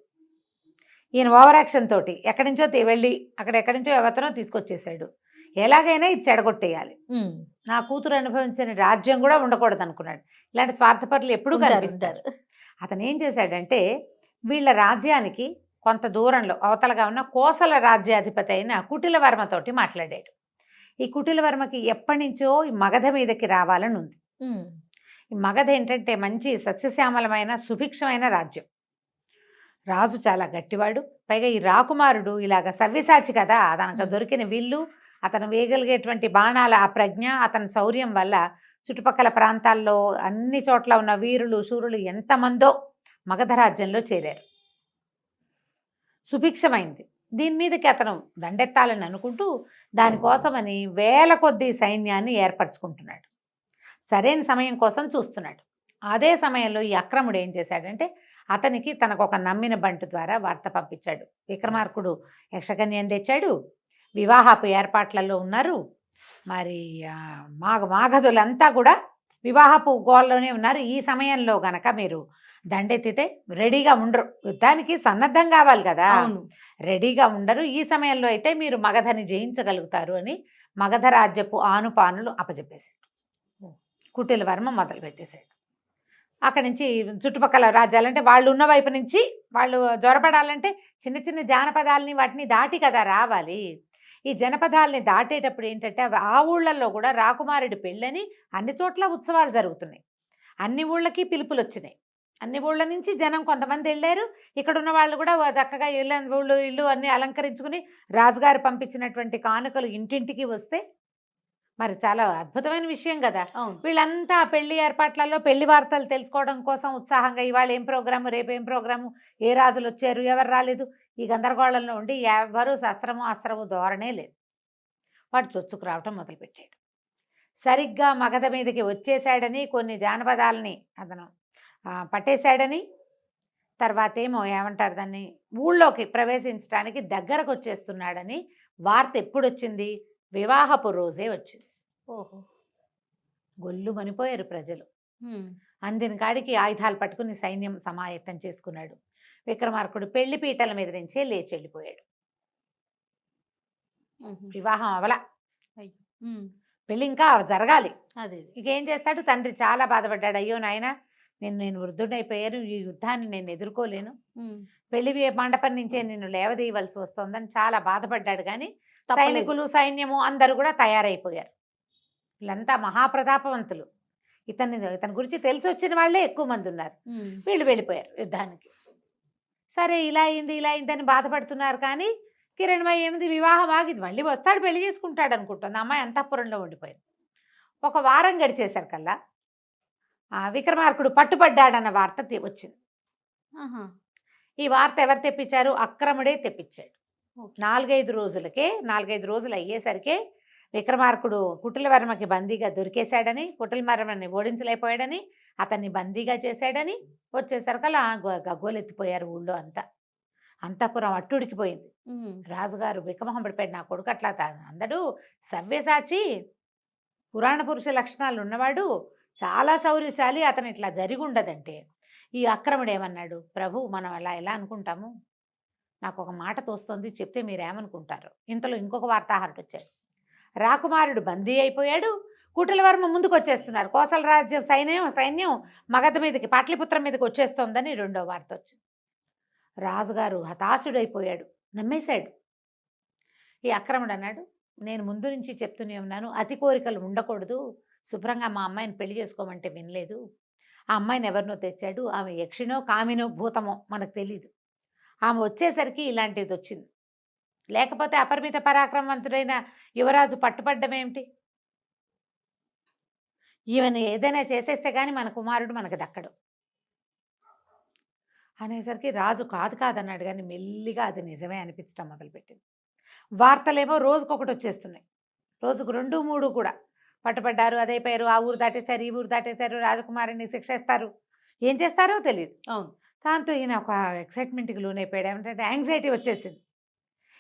ఈయన ఓవర్ యాక్షన్ తోటి ఎక్కడి నుంచో వెళ్ళి ఎక్కడి నుంచో ఎవతనో తీసుకొచ్చేసాడు, ఎలాగైనా ఇది చెడగొట్టేయాలి, నా కూతురు అనుభవించిన రాజ్యం కూడా ఉండకూడదు అనుకున్నాడు. ఇలాంటి స్వార్థపరులు ఎప్పుడూ కనిపిస్తారు. అతను ఏం చేశాడంటే వీళ్ళ రాజ్యానికి కొంత దూరంలో అవతలగా ఉన్న కోసల రాజ్యాధిపతి అయిన కుటిలవర్మతోటి మాట్లాడాడు. ఈ కుటిలవర్మకి ఎప్పటి నుంచో ఈ మగధ మీదకి రావాలని ఉంది. ఈ మగధ ఏంటంటే మంచి సస్యశ్యామలమైన సుభిక్షమైన రాజ్యం, రాజు చాలా గట్టివాడు, పైగా ఈ రాకుమారుడు ఇలాగ సవ్యసాచి కదా, తనకు దొరికిన విల్లు, అతను వేయగలిగేటువంటి బాణాల ఆ ప్రజ్ఞ, అతని శౌర్యం వల్ల చుట్టుపక్కల ప్రాంతాల్లో అన్ని చోట్ల ఉన్న వీరులు శూరులు ఎంతమందో మగధ రాజ్యంలో చేరారు. సుభిక్షమైంది. దీని మీదకి అతను దండెత్తాలని అనుకుంటూ దానికోసమని వేల కొద్దీ సైన్యాన్ని ఏర్పరచుకుంటున్నాడు. సరైన సమయం కోసం చూస్తున్నాడు. అదే సమయంలో ఈ అక్రముడు ఏం చేశాడంటే అతనికి తనకు ఒక నమ్మిన బంటు ద్వారా వార్త పంపించాడు. విక్రమార్కుడు యక్షకన్యను తెచ్చాడు, వివాహపు ఏర్పాట్లలో ఉన్నారు, మరి మాగధులంతా కూడా వివాహపు గోల్లోనే ఉన్నారు, ఈ సమయంలో గనక మీరు దండెత్తితే రెడీగా ఉండరు, యుద్ధానికి సన్నద్ధం కావాలి కదా, రెడీగా ఉండరు, ఈ సమయంలో అయితే మీరు మగధని జయించగలుగుతారు అని మగధ రాజ్యపు ఆనుపానులు అప్పచెప్పేశాడు. కుటిలవర్మ మొదలు పెట్టేశాడు. అక్కడి నుంచి చుట్టుపక్కల రాజ్యాలంటే వాళ్ళు ఉన్న వైపు నుంచి వాళ్ళు జ్వరపడాలంటే చిన్న చిన్న జానపదాలని వాటిని దాటి కదా రావాలి. ఈ జనపదాలని దాటేటప్పుడు ఏంటంటే ఆ ఊళ్ళల్లో కూడా రాకుమారుడి పెళ్ళని అన్ని చోట్ల ఉత్సవాలు జరుగుతున్నాయి, అన్ని ఊళ్ళకి పిలుపులు వచ్చినాయి, అన్ని ఊళ్ళ నుంచి జనం కొంతమంది వెళ్ళారు. ఇక్కడ ఉన్న వాళ్ళు కూడా చక్కగా ఇల్లు అన్ని అలంకరించుకుని రాజుగారు పంపించినటువంటి కానుకలు ఇంటింటికి వస్తే మరి చాలా అద్భుతమైన విషయం కదా. వీళ్ళంతా పెళ్లి ఏర్పాట్లలో పెళ్లి వార్తలు తెలుసుకోవడం కోసం ఉత్సాహంగా ఇవాళ ఏం ప్రోగ్రాము, రేపు ఏం ప్రోగ్రాము, ఏ రాజులు వచ్చారు, ఎవరు రాలేదు, ఈ గందరగోళంలో ఉండి ఎవరు అస్త్రము ధోరణే లేదు. వాడు చొచ్చుకు రావటం మొదలుపెట్టాడు. సరిగ్గా మగధ మీదకి వచ్చేసాడని, కొన్ని జానపదాలని అతను పట్టేశాడని, తర్వాత ఏమో ఏమంటారు దాన్ని, ఊళ్ళోకి ప్రవేశించడానికి దగ్గరకు వచ్చేస్తున్నాడని వార్త ఎప్పుడు వచ్చింది, వివాహపు రోజే వచ్చింది. ఓహో, గొల్లు మనిపోయారు ప్రజలు. అందిన కాడికి ఆయుధాలు పట్టుకుని సైన్యం సమాయత్తం చేసుకున్నాడు. విక్రమార్కుడు పెళ్లి పీటల మీద నుంచే లేచి వెళ్ళిపోయాడు. వివాహం అవలా, పెళ్ళి ఇంకా జరగాలి. ఇకేం చేస్తాడు, తండ్రి చాలా బాధపడ్డాడు. అయ్యో నాయన, నేను వృద్ధుడైపోయాను, ఈ యుద్ధాన్ని నేను ఎదుర్కోలేను, పెళ్లి మండపం నుంచే నిన్ను లేవదీయవలసి వస్తుందని చాలా బాధపడ్డాడు. కానీ సైనికులు సైన్యము అందరూ కూడా తయారైపోయారు. వీళ్ళంతా మహాప్రతాపవంతులు, ఇతని గురించి తెలిసి వచ్చిన వాళ్ళే ఎక్కువ మంది ఉన్నారు. వీళ్ళు వెళ్ళిపోయారు యుద్ధానికి. సరే ఇలా అయిందని బాధపడుతున్నారు. కానీ కిరణ్మయ్య ఏమిది, వివాహం ఆగింది, మళ్ళీ వస్తాడు, పెళ్లి చేసుకుంటాడు అనుకుంటుంది. అమ్మాయి అంతఃపురంలో ఉండిపోయింది. ఒక వారం గడిచేసరికల్లా విక్రమార్కుడు పట్టుబడ్డాడన్న వార్త వచ్చింది. ఈ వార్త ఎవరు తెప్పించారు, అక్రముడే తెప్పించాడు. 4-5 రోజులు అయ్యేసరికి విక్రమార్కుడు కుటిలవర్మకి బందీగా దొరికేశాడని, కుటిలవర్మని ఓడించలేకపోయాడని, అతన్ని బందీగా చేశాడని వచ్చేసరికల్లా గగ్గోలెత్తిపోయారు ఊళ్ళో అంతా. అంతఃపురం అట్టుడికిపోయింది. రాజుగారు విక్రమహం పడిపోయాడు, నా కొడుకు అట్లా అందడు సవ్యసాచి, పురాణ పురుష లక్షణాలు ఉన్నవాడు, చాలా శౌర్యశాలి, అతను ఇట్లా జరిగి ఉండదంటే ఈ అక్రముడు ఏమన్నాడు, ప్రభు మనం అలా ఎలా అనుకుంటాము, నాకు ఒక మాట తోస్తుంది, చెప్తే మీరేమనుకుంటారు. ఇంతలో ఇంకొక వార్తాహరుడు వచ్చాడు. రాకుమారుడు బందీ అయిపోయాడు, కుటిలవర్మ ముందుకు వచ్చేస్తున్నారు. కోసల రాజ్యం సైన్యం మగధ మీదకి పాట్లిపుత్రం మీదకి వచ్చేస్తోందని రెండో వార్త వచ్చింది. రాజుగారు హతాశుడైపోయాడు, నమ్మేశాడు. ఈ అక్రముడు అన్నాడు, నేను ముందు నుంచి చెప్తూనే ఉన్నాను, అతి కోరికలు ఉండకూడదు, శుభ్రంగా మా అమ్మాయిని పెళ్లి చేసుకోమంటే వినలేదు. ఆ అమ్మాయిని ఎవరినో తెచ్చాడు, ఆమె యక్షినో కామినో భూతమో మనకు తెలీదు. ఆమె వచ్చేసరికి ఇలాంటిది వచ్చింది, లేకపోతే అపరిమిత పరాక్రమవంతుడైన యువరాజు పట్టుపడ్డం ఏమిటి? ఈవెన్ ఏదైనా చేసేస్తే కానీ మన కుమారుడు మనకు దక్కడు అనేసరికి రాజు కాదన్నాడు, కానీ మెల్లిగా అది నిజమే అనిపించడం మొదలుపెట్టింది. వార్తలేమో రోజుకొకటి వచ్చేస్తున్నాయి, రోజుకు 2, 3 కూడా. పట్టుబడ్డారు, అదైపోయారు, ఆ ఊరు దాటేశారు, ఈ ఊరు దాటేశారు, రాజకుమారుని శిక్షేస్తారు, ఏం చేస్తారో తెలియదు. అవును. దాంతో ఈయన ఒక ఎక్సైట్మెంట్కి లోనైపోయాడు. ఏమంటే యాంగ్జైటీ వచ్చేసింది.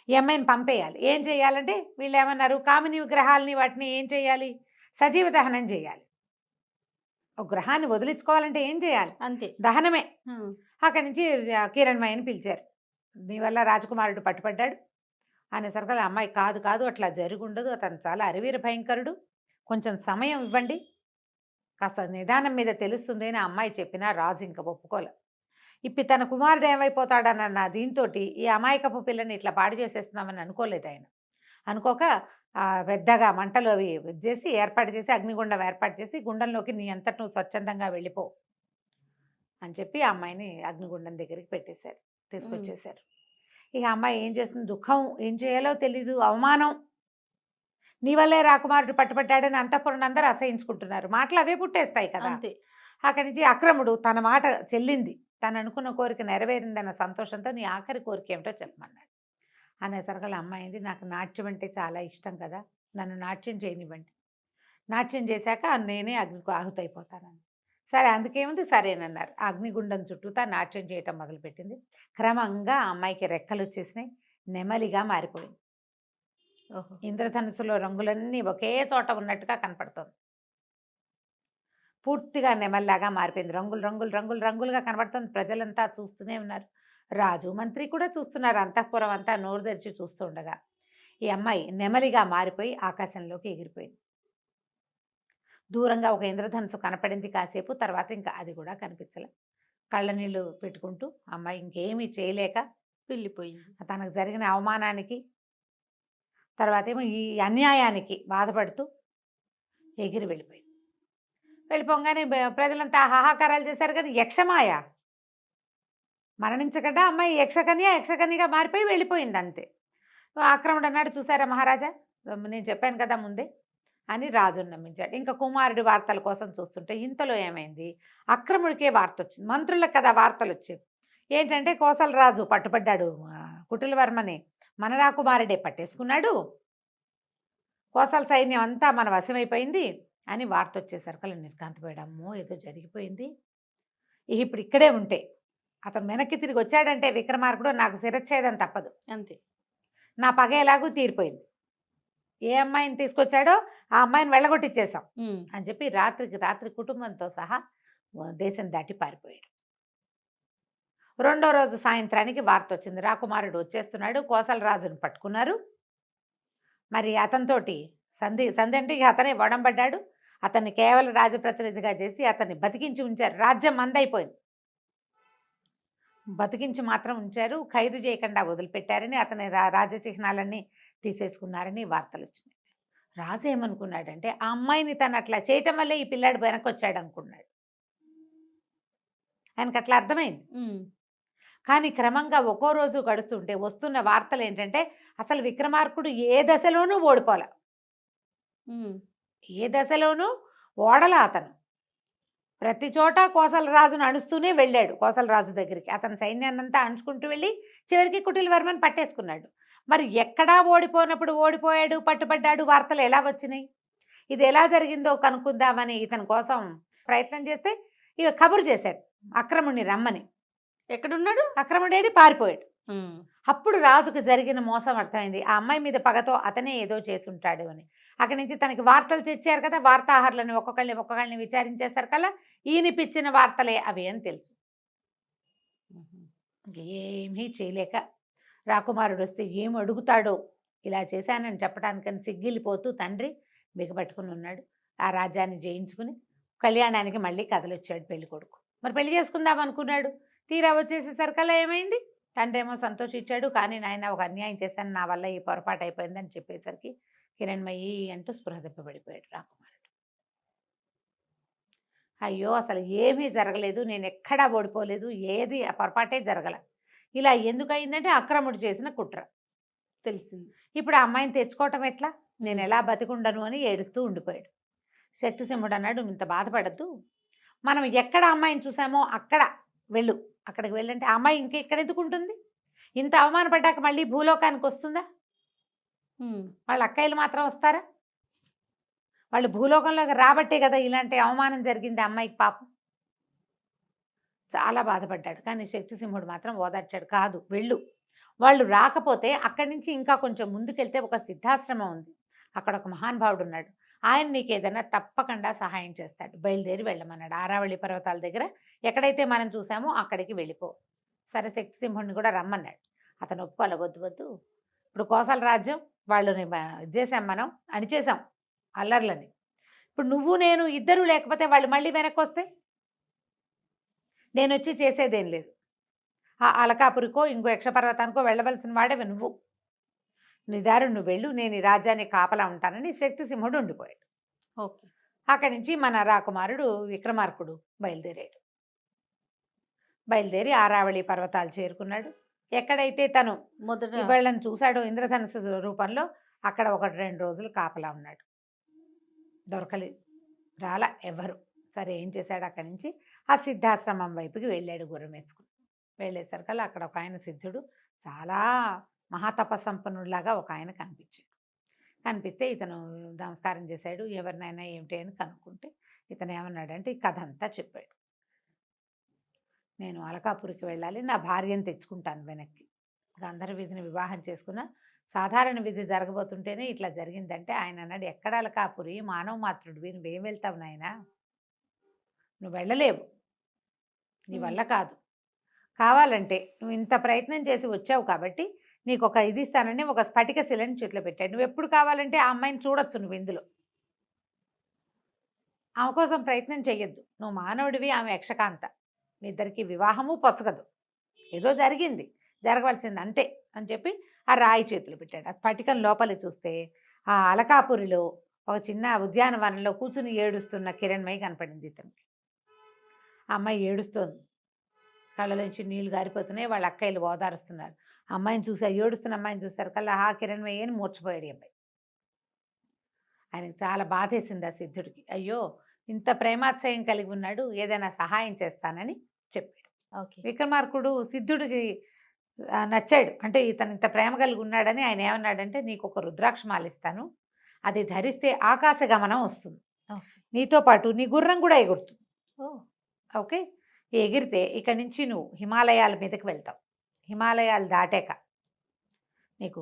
ఈ అమ్మాయిని పంపేయాలి. ఏం చేయాలంటే వీళ్ళు ఏమన్నారు, కామిని విగ్రహాలని వాటిని ఏం చేయాలి, సజీవ దహనం చేయాలి. ఒక గ్రహాన్ని వదిలించుకోవాలంటే ఏం చేయాలి, అంతే, దహనమే. అక్కడి నుంచి కిరణ్మయ్యని పిలిచారు. నీ వల్ల రాజకుమారుడు పట్టుపడ్డాడు అనేసరికి అమ్మాయి కాదు అట్లా జరుగుండదు, అతను చాలా అరివీర భయంకరుడు, కొంచెం సమయం ఇవ్వండి, కాస్త నిదానం మీద తెలుస్తుంది అని అమ్మాయి చెప్పినా రాజు ఇంకా ఒప్పుకోలే. తన కుమారుడు ఏమైపోతాడన్న దీంతో ఈ అమాయకపు పిల్లని ఇట్లా పాడు చేసేస్తున్నామని అనుకోలేదు ఆయన. అనుకోక పెద్దగా మంటలు అవి చేసి ఏర్పాటు చేసి, అగ్నిగుండం ఏర్పాటు చేసి, గుండంలోకి నీ అంతటి నువ్వు స్వచ్ఛందంగా వెళ్ళిపో అని చెప్పి ఆ అమ్మాయిని అగ్నిగుండం దగ్గరికి పెట్టేశారు, తీసుకొచ్చేసారు. ఇక అమ్మాయి ఏం చేస్తుంది, దుఃఖం, ఏం చేయాలో తెలీదు, అవమానం. నీ వల్లే రాకుమారుడు పట్టుబడ్డాడని అంతఃపురం అందరూ అసహించుకుంటున్నారు, మాటలు అవే పుట్టేస్తాయి కదా. అంతే. అక్కడి నుంచి అక్రముడు తన మాట చెల్లింది, తను అనుకున్న కోరిక నెరవేరిందన్న సంతోషంతో నీ ఆఖరి కోరిక ఏమిటో చెప్పమన్నాడు. అనేసరికి అమ్మాయింది, నాకు నాట్యం అంటే చాలా ఇష్టం కదా, నన్ను నాట్యం చేయనివ్వండి, నాట్యం చేశాక నేనే అగ్నికి ఆహుతైపోతానని. సరే, అందుకేముంది, సరేనన్నారు. ఆ అగ్నిగుండం చుట్టూతా నాట్యం చేయటం మొదలుపెట్టింది. క్రమంగా ఆ అమ్మాయికి రెక్కలు వచ్చేసినాయి, నెమలిగా మారిపోయింది. ఇంద్రధనుసులో రంగులన్నీ ఒకే చోట ఉన్నట్టుగా కనపడుతుంది. పూర్తిగా నెమల్లాగా మారిపోయింది, రంగులుగా కనబడుతుంది. ప్రజలంతా చూస్తూనే ఉన్నారు, రాజు మంత్రి కూడా చూస్తున్నారు, అంతఃపురం అంతా నోరు తెరిచి చూస్తూ ఉండగా ఈ అమ్మాయి నెమలిగా మారిపోయి ఆకాశంలోకి ఎగిరిపోయింది. దూరంగా ఒక ఇంద్రధనుసు కనపడింది కాసేపు, తర్వాత ఇంకా అది కూడా కనిపించలే. కళ్ళ నీళ్ళు పెట్టుకుంటూ అమ్మాయి ఇంకేమీ చేయలేక వెళ్ళిపోయింది. తనకు జరిగిన అవమానానికి, తర్వాత ఏమో ఈ అన్యాయానికి బాధపడుతూ ఎగిరి వెళ్ళిపోయింది. వెళ్ళిపోగానే ప్రజలంతా హాహాకారాలు చేశారు. కానీ యక్షమాయ మరణించకుండా అమ్మాయి యక్షకన్యగా మారిపోయి వెళ్ళిపోయింది అంతే. ఆక్రముడు అన్నాడు, చూసారా మహారాజా, నేను చెప్పాను కదా ముందే అని రాజును నమ్మించాడు. ఇంకా కుమారుడి వార్తల కోసం చూస్తుంటే ఇంతలో ఏమైంది, అక్రముడికే వార్త వచ్చింది. మంత్రులకు కదా వార్తలు వచ్చేవి. ఏంటంటే కోసల రాజు పట్టుబడ్డాడు, కుటిలవర్మని మన రాకుమారుడే పట్టేసుకున్నాడు, కోసల సైన్యం అంతా మన వశమైపోయింది అని వార్త వచ్చేసరికి నిర్ఘాంతపోయాడు. అమ్మో, ఏదో జరిగిపోయింది. ఇప్పుడు ఇక్కడే ఉంటే అతను వెనక్కి తిరిగి వచ్చాడంటే విక్రమార్కుడు నాకు శిరచ్ఛేదం తప్పదు, అంతే, నా పగ ఎలాగూ తీరిపోయింది. ఏ అమ్మాయిని తీసుకొచ్చాడో ఆ అమ్మాయిని వెళ్ళగొట్టిచ్చేసాం అని చెప్పి రాత్రికి రాత్రి కుటుంబంతో సహా దేశం దాటి పారిపోయాడు. రెండో రోజు సాయంత్రానికి వార్త వచ్చింది, రాకుమారుడు వచ్చేస్తున్నాడు, కోసల రాజును పట్టుకున్నారు. మరి అతనితోటి సంధి అంటే ఇక అతనే వడంబడ్డాడు. అతన్ని కేవలం రాజప్రతినిధిగా చేసి అతన్ని బతికించి ఉంచారు. రాజ్యం మందైపోయింది, బతికించి మాత్రం ఉంచారు, ఖైదు చేయకుండా వదిలిపెట్టారని, అతని రాజచిహ్నాలన్నీ తీసేసుకున్నారని వార్తలు వచ్చినాయి. రాజు ఏమనుకున్నాడంటే ఆ అమ్మాయిని తను అట్లా చేయటం వల్లే ఈ పిల్లాడు వెనక్కి వచ్చాడు అనుకున్నాడు. ఆయనకు అట్లా అర్థమైంది. కానీ క్రమంగా ఒక్కో రోజు గడుస్తుంటే వస్తున్న వార్తలు ఏంటంటే అసలు విక్రమార్కుడు ఏ దశలోనూ ఓడిపోలే, ఏ దశలోనూ ఓడలా. అతను ప్రతి చోట కోసల రాజును అణుస్తూనే వెళ్ళాడు. కోసల రాజు దగ్గరికి అతని సైన్యాన్నంతా అణుచుకుంటూ వెళ్ళి చివరికి కుటిలవర్మని పట్టేసుకున్నాడు. మరి ఎక్కడా ఓడిపోయినప్పుడు ఓడిపోయాడు, పట్టుబడ్డాడు వార్తలు ఎలా వచ్చినాయి, ఇది ఎలా జరిగిందో కనుక్కుందామని ఇతని కోసం ప్రయత్నం చేస్తే ఇక కబురు చేశాడు అక్రముడిని రమ్మని. ఎక్కడున్నాడు అక్రముడేడి పారిపోయాడు. అప్పుడు రాజుకు జరిగిన మోసం అర్థమైంది, ఆ అమ్మాయి మీద పగతో అతనే ఏదో చేసుంటాడు అని. అక్కడి నుంచి తనకి వార్తలు తెచ్చారు కదా, వార్తాహరులని ఒక్కొక్కళ్ళని విచారించేశారు కదా, ఈయనిపిచ్చిన వార్తలే అవి అని తెలుసు. ఏమీ చేయలేక రాకుమారుడు వస్తే ఏం అడుగుతాడో, ఇలా చేశానని చెప్పడానికని సిగ్గిలిపోతూ తండ్రి బిగపట్టుకుని ఉన్నాడు. ఆ రాజ్యాన్ని జయించుకుని కళ్యాణానికి మళ్ళీ కదలొచ్చాడు పెళ్లి కొడుకు. మరి పెళ్లి చేసుకుందాం అనుకున్నాడు. తీరా వచ్చేసేసరికల్లా ఏమైంది, తండ్రి ఏమో సంతోషించాడు, కానీ నాయన ఒక అన్యాయం చేశాను, నా వల్ల ఈ పొరపాటు అయిపోయిందని చెప్పేసరికి కిరణ్మయి అంటూ స్పృహ తప్పిపడిపోయాడు రాకుమారుడు. అయ్యో అసలు ఏమీ జరగలేదు, నేను ఎక్కడా ఓడిపోలేదు, ఏది ఆ పొరపాటే జరగల, ఇలా ఎందుకు అయిందంటే అక్రముడు చేసిన కుట్ర తెలిసింది. ఇప్పుడు ఆ అమ్మాయిని తెచ్చుకోవటం ఎట్లా, నేను ఎలా బతికుండను అని ఏడుస్తూ ఉండిపోయాడు. శక్తిసింహుడు అన్నాడు, ఇంత బాధపడద్దు, మనం ఎక్కడ అమ్మాయిని చూసామో అక్కడ వెళ్ళు, అక్కడికి వెళ్ళంటే ఆ అమ్మాయి ఇంకెక్కడ ఎందుకుంటుంది, ఇంత అవమానపడ్డాక మళ్ళీ భూలోకానికి వస్తుందా, వాళ్ళ అక్కయ్యలు మాత్రం వస్తారా, వాళ్ళు భూలోకంలోకి రాబట్టే కదా ఇలాంటి అవమానం జరిగింది అమ్మాయికి పాపం. చాలా బాధపడ్డాడు. కానీ శక్తిసింహుడు మాత్రం ఓదార్చాడు, కాదు వెళ్ళు, వాళ్ళు రాకపోతే అక్కడి నుంచి ఇంకా కొంచెం ముందుకెళ్తే ఒక సిద్ధాశ్రమం ఉంది, అక్కడ ఒక మహానుభావుడు ఉన్నాడు, ఆయన నీకు ఏదైనా తప్పకుండా సహాయం చేస్తాడు, బయలుదేరి వెళ్ళమన్నాడు. ఆరావళి పర్వతాల దగ్గర ఎక్కడైతే మనం చూసామో అక్కడికి వెళ్ళిపో. సరే శక్తిసింహుడిని కూడా రమ్మన్నాడు. అతను ఒప్పుకోవాలి, వద్దు వద్దు, ఇప్పుడు కోసల రాజ్యం వాళ్ళని చేసాం, మనం అణిచేసాం అల్లర్లని, ఇప్పుడు నువ్వు నేను ఇద్దరు లేకపోతే వాళ్ళు మళ్ళీ వెనక్కి వస్తే నేను వచ్చి చేసేదేం లేదు, ఆ అలకాపురికో ఇంకో యక్షపర్వతానికో వెళ్ళవలసిన వాడేవి నువ్వు, నీ దారి నువ్వు వెళ్ళు, నేను ఈ రాజ్యాన్ని కాపలా ఉంటానని శక్తిసింహుడు ఉండిపోయాడు. ఓకే. అక్కడి నుంచి మన రాకుమారుడు విక్రమార్కుడు బయలుదేరి ఆరావళి పర్వతాలు చేరుకున్నాడు. ఎక్కడైతే తను మొదట వీళ్ళని చూశాడో ఇంద్రధనుసు రూపంలో అక్కడ 1-2 రోజులు కాపలా ఉన్నాడు. దొరకలేదు, రాలా ఎవ్వరు. సరే ఏం చేశాడు, అక్కడి నుంచి ఆ సిద్ధాశ్రమం వైపుకి వెళ్ళాడు గుర్రం వేసుకుని. వెళ్ళేసరికల్లా అక్కడ ఒక ఆయన సిద్ధుడు, చాలా మహాతపసంపన్నుడిలాగా ఒక ఆయన కనిపిస్తే ఇతను నమస్కారం చేశాడు. ఎవరినైనా ఏమిటి అని కనుక్కుంటే ఇతను ఏమన్నాడంటే ఈ కథ అంతా చెప్పాడు. నేను అలకాపురికి వెళ్ళాలి, నా భార్యను తెచ్చుకుంటాను వెనక్కి, గంధర్వ విధిని వివాహం చేసుకున్న సాధారణ విధి జరగబోతుంటేనే ఇట్లా జరిగిందంటే ఆయన అన్నాడు, ఎక్కడ అలకాపురి, మానవ మాత్రుడివి, నువ్వేం వెళ్తావు నాయనా, నువ్వు వెళ్ళలేవు, నీ వల్ల కాదు, కావాలంటే నువ్వు ఇంత ప్రయత్నం చేసి వచ్చావు కాబట్టి నీకు ఒక ఇది ఇస్తానని ఒక స్ఫటిక శిలని చేతిలో పెట్టాడు, నువ్వు ఎప్పుడు కావాలంటే ఆ అమ్మాయిని చూడొచ్చు, నువ్వు ఇందులో ఆమె కోసం ప్రయత్నం చెయ్యొద్దు, నువ్వు మానవుడివి, ఆమె యక్షకాంత, మీ ఇద్దరికి వివాహము పొసగదు, ఏదో జరిగింది, జరగవలసింది అంతే అని చెప్పి ఆ రాయి చేతులు పెట్టాడు. ఆ స్ఫటికం లోపలి చూస్తే ఆ అలకాపురిలో ఒక చిన్న ఉద్యానవనంలో కూర్చుని ఏడుస్తున్న కిరణ్మయి కనపడింది ఇతనికి. ఆ అమ్మాయి ఏడుస్తోంది, కళ్ళలోంచి నీళ్లు గారిపోతున్నాయి, వాళ్ళ అక్కయ్యలు ఓదారుస్తున్నారు. అమ్మాయిని చూసారు, ఏడుస్తున్న అమ్మాయిని చూసారు కల్లా ఆ కిరణ్మయి అని మూర్చిపోయాడు అబ్బాయి. ఆయనకు చాలా బాధేసింది ఆ సిద్ధుడికి, అయ్యో ఇంత ప్రేమాశ్రయం కలిగి ఉన్నాడు, ఏదైనా సహాయం చేస్తానని చెప్పాడు. ఓకే. విక్రమార్కుడు సిద్ధుడికి నచ్చాడు, అంటే ఇతను ఇంత ప్రేమ కలిగి ఉన్నాడని ఆయన ఏమన్నాడంటే, నీకు ఒక రుద్రాక్షమాల ఇస్తాను, అది ధరిస్తే ఆకాశ గమనం వస్తుంది, నీతో పాటు నీ గుర్రం కూడా ఎగురుతుంది. ఓకే, ఎగిరితే ఇక్కడి నుంచి నువ్వు హిమాలయాల మీదకి వెళ్తావు, హిమాలయాలు దాటాక నీకు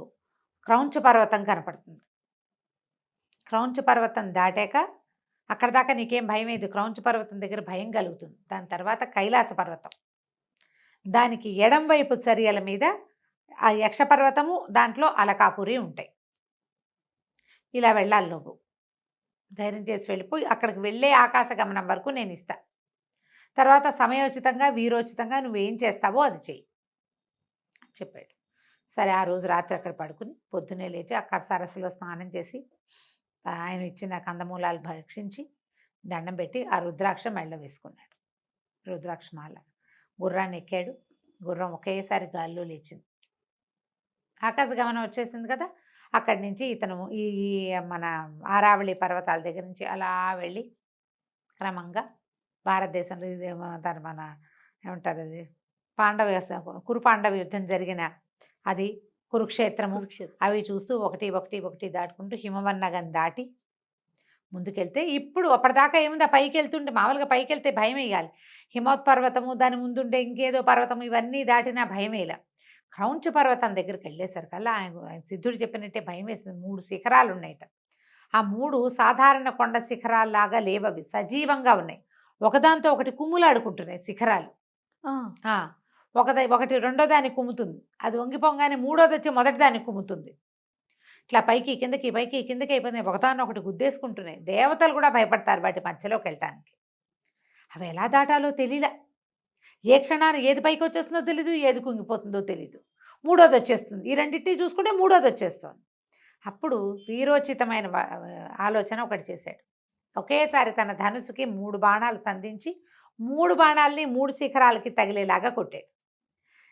క్రౌంచ పర్వతం కనపడుతుంది, క్రౌంచ పర్వతం దాటాక అక్కడ దాకా నీకేం భయం లేదు, క్రౌంచ పర్వతం దగ్గర భయం కలుగుతుంది. దాని తర్వాత కైలాస పర్వతం, దానికి ఎడం వైపు చర్యల మీద ఆ యక్షపర్వతము, దాంట్లో అలకాపురి ఉంటాయి. ఇలా వెళ్ళాలి, నువ్వు ధైర్యం చేసి వెళ్ళిపోయి అక్కడికి వెళ్ళే ఆకాశ గమనం వరకు నేను ఇస్తా, తర్వాత సమయోచితంగా వీరోచితంగా నువ్వేం చేస్తావో అది చెయ్యి చెప్పాడు. సరే ఆ రోజు రాత్రి అక్కడ పడుకుని పొద్దున్నే లేచి అక్కడ సరస్సులో స్నానం చేసి ఆయన ఇచ్చిన కందమూలాలు భక్షించి దండం పెట్టి ఆ రుద్రాక్ష మెళ్ళ వేసుకున్నాడు. రుద్రాక్షమాల గుర్రాన్ని ఎక్కాడు, గుర్రం ఒకేసారి గాల్లో లేచింది, ఆకాశ గమనం వచ్చేసింది కదా. అక్కడి నుంచి ఇతను ఈ మన ఆరావళి పర్వతాల దగ్గర నుంచి అలా వెళ్ళి క్రమంగా భారతదేశంలో దాని మన ఏమంటారు అది కురు పాండవ యుద్ధం జరిగిన అది కురుక్షేత్రము, అవి చూస్తూ ఒకటి దాటుకుంటూ హిమవన్నగం దాటి ముందుకెళ్తే, ఇప్పుడు అప్పటిదాకా ఏముంది, ఆ పైకి వెళ్తుంటే మామూలుగా పైకి వెళ్తే భయం వేయాలి, హిమోత్పర్వతము దాని ముందుండే ఇంకేదో పర్వతము ఇవన్నీ దాటినా భయం వేయాలి. క్రౌంచ పర్వతం దగ్గరికి వెళ్ళేసరికల్లా ఆయన సిద్ధుడు చెప్పినట్టే భయం వేసింది. 3 శిఖరాలు ఉన్నాయట, ఆ 3 సాధారణ కొండ శిఖరాల్లాగా లేవవి, సజీవంగా ఉన్నాయి, ఒకదాంతో ఒకటి కుమ్ములాడుకుంటున్నాయి శిఖరాలు. ఒకటి రెండో దాన్ని కుమ్ముతుంది, అది వంగిపోగానే మూడోది వచ్చి మొదటి దాన్ని కుమ్ముతుంది. ఇట్లా పైకి కిందకి పైకి కిందకి అయిపోతున్నాయి, ఒకదాన్నొకటి గుద్దేసుకుంటున్నాయి. దేవతలు కూడా భయపడతారు వాటి మధ్యలోకి వెళ్ళటానికి. అవి ఎలా దాటాలో తెలియలే. ఏ క్షణాన్ని ఏది పైకి వచ్చేస్తుందో తెలీదు, ఏది కుంగిపోతుందో తెలీదు. మూడోది వచ్చేస్తుంది, ఈ రెండింటిని చూసుకుంటే మూడోది వచ్చేస్తుంది. అప్పుడు వీరోచితమైన ఆలోచన ఒకటి చేశాడు. ఒకేసారి తన ధనుసుకి 3 బాణాలు సంధించి 3 బాణాలని 3 శిఖరాలకి తగిలేలాగా కొట్టాడు.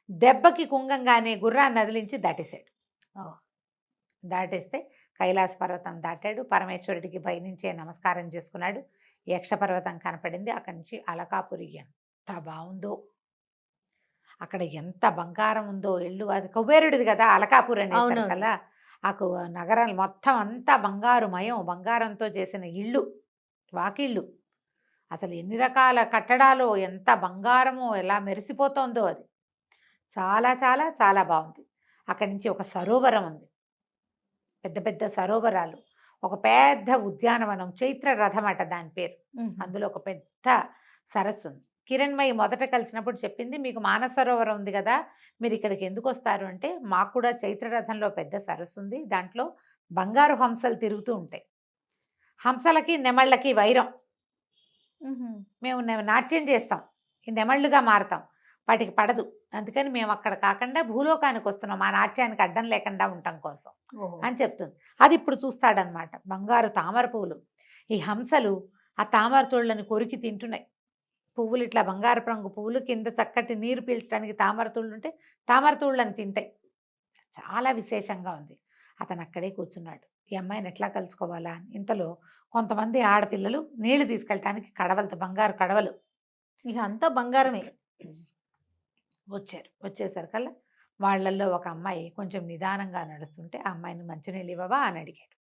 దెబ్బకి కుంగంగానే గుర్రాన్ని నదిలించి దాటేశాడు. దాటేస్తే కైలాస పర్వతం దాటాడు. పరమేశ్వరుడికి పైనుంచే నమస్కారం చేసుకున్నాడు. యక్ష పర్వతం కనపడింది. అక్కడి నుంచి అలకాపురి ఎంత బాగుందో, అక్కడ ఎంత బంగారం ఉందో. ఇల్లు అది కుబేరుడిది కదా అలకాపురి అనేసరికల్లా ఆ నగరాలు మొత్తం అంతా బంగారుమయం, బంగారంతో చేసిన ఇళ్ళు, వాకిళ్ళు. అసలు ఎన్ని రకాల కట్టడాలు, ఎంత బంగారమో, ఎలా మెరిసిపోతోందో అది. చాలా చాలా చాలా బాగుంది. అక్కడి నుంచి ఒక సరోవరం ఉంది, పెద్ద పెద్ద సరోవరాలు, ఒక పెద్ద ఉద్యానవనం, చైత్ర రథం అట దాని పేరు. అందులో ఒక పెద్ద సరస్సు ఉంది. కిరణ్మయి మొదట కలిసినప్పుడు చెప్పింది, మీకు మానస సరోవరం ఉంది కదా, మీరు ఇక్కడికి ఎందుకు వస్తారు అంటే, మాకు కూడా చైత్రరథంలో పెద్ద సరస్సు ఉంది, దాంట్లో బంగారు హంసలు తిరుగుతూ ఉంటాయి. హంసలకి నెమళ్ళకి వైరం. మేము నాట్యం చేస్తాం, ఈ నెమళ్ళుగా మారుతాం, వాటికి పడదు. అందుకని మేము అక్కడ కాకుండా భూలోకానికి వస్తున్నాం, మా నాట్యానికి అడ్డం లేకుండా ఉండటం కోసం అని చెప్తుంది. అది ఇప్పుడు చూస్తాడనమాట. బంగారు తామర పువ్వులు, ఈ హంసలు ఆ తామర తోళ్ళని కొరికి తింటున్నాయి. పువ్వులు ఇట్లా బంగారు రంగు పువ్వులు, కింద చక్కటి నీరు పీల్చడానికి తామర తూళ్ళు ఉంటే తామర తూళ్ళని తింటాయి. చాలా విశేషంగా ఉంది. అతను అక్కడే కూర్చున్నాడు. ఈ అమ్మాయిని ఎట్లా కలుసుకోవాలా అని. ఇంతలో కొంతమంది ఆడపిల్లలు నీళ్లు తీసుకెళ్ళటానికి కడవలతో, బంగారు కడవలు, ఇక అంతా బంగారమే, వచ్చారు. వచ్చేసరికల్లా వాళ్ళల్లో ఒక అమ్మాయి కొంచెం నిదానంగా నడుస్తుంటే, ఆ అమ్మాయిని మంచినీళ్ళు ఇవ్వవా అని అడిగాడు.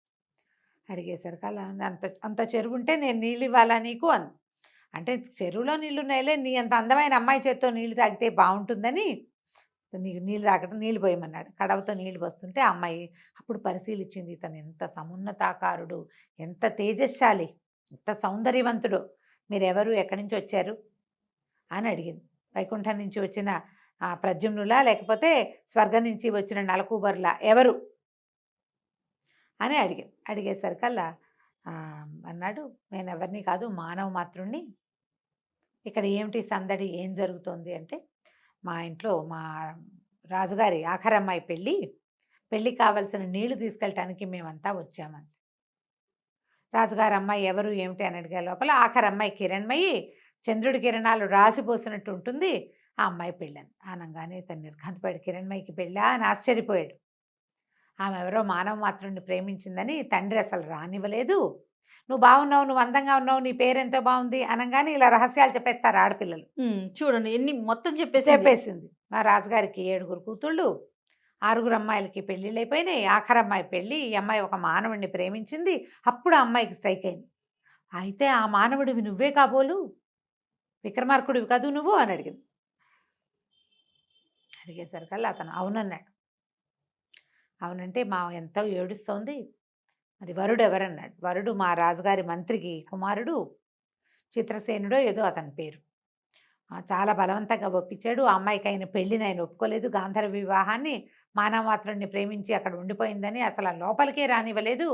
అడిగేసరికల్లా అంత చెరువు ఉంటే నేను నీళ్ళు ఇవ్వాలా నీకు అని. అంటే చెరువులో నీళ్ళు ఉన్నాయిలే, నీ అంత అందమైన అమ్మాయి చేత్తో నీళ్ళు తాగితే బాగుంటుందని నీకు నీళ్ళు తాగటం, నీళ్ళు పోయమన్నాడు. కడవతో నీళ్ళు వస్తుంటే ఆ అమ్మాయి అప్పుడు పరిశీలించింది, ఇతను ఎంత సమున్నతాకారుడు, ఎంత తేజస్శాలి, ఎంత సౌందర్యవంతుడు, మీరెవరు, ఎక్కడి నుంచి వచ్చారు అని అడిగింది. వైకుంఠం నుంచి వచ్చిన ప్రద్యుమ్నులా, లేకపోతే స్వర్గం నుంచి వచ్చిన నలకూబర్లా, ఎవరు అని అడిగింది. అడిగేసరికల్లా అన్నాడు, నేను ఎవరిని కాదు, మానవ మాత్రుణ్ణి. ఇక్కడ ఏమిటి సందడి, ఏం జరుగుతోంది అంటే, మా ఇంట్లో మా రాజుగారి ఆఖరమ్మాయి పెళ్ళికి కావలసిన నీళ్లు తీసుకెళ్ళటానికి మేమంతా వచ్చామని. రాజుగారి అమ్మాయి ఎవరు ఏమిటి అని అడిగే లోపల ఆఖరమ్మాయి కిరణ్మయి, చంద్రుడి కిరణాలు రాసిపోసినట్టు ఉంటుంది ఆ అమ్మాయి పెళ్ళని అనగానే తను నిర్ఘాంతపడి, కిరణ్మయికి పెళ్ళా అని ఆశ్చర్యపోయాడు. ఆమె ఎవరో మానవ మాత్రుడిని ప్రేమించిందని తండ్రి అసలు రానివ్వలేదు. నువ్వు బాగున్నావు, నువ్వు అందంగా ఉన్నావు, నీ పేరెంతో బాగుంది అనగానే ఇలా రహస్యాలు చెప్పేస్తారు ఆడపిల్లలు. చూడండి ఎన్ని మొత్తం చెప్పేసింది. మా రాజుగారికి 7 కూతుళ్ళు, 6 అమ్మాయిలకి పెళ్ళిళ్ళు అయిపోయినాయి. ఆఖరమ్మాయి పెళ్ళి, ఈ అమ్మాయి ఒక మానవుడిని ప్రేమించింది. అప్పుడు ఆ అమ్మాయికి స్ట్రైక్ అయింది. అయితే ఆ మానవుడివి నువ్వే కాబోలు, విక్రమార్కుడివి కాదు నువ్వు అని అడిగింది. అడిగేసరికల్లా అతను అవునన్నాడు. అవునంటే మా ఎంతో ఏడుస్తోంది, మరి వరుడు ఎవరన్నాడు. వరుడు మా రాజుగారి మంత్రికి కుమారుడు, చిత్రసేనుడో ఏదో అతని పేరు. చాలా బలవంతంగా ఒప్పించాడు. ఆ అమ్మాయికి ఆయన పెళ్ళిని ఆయన ఒప్పుకోలేదు. గాంధర్వ వివాహాన్ని, మానవమాత్రుడిని ప్రేమించి అక్కడ ఉండిపోయిందని అసలు లోపలికే రానివ్వలేదు.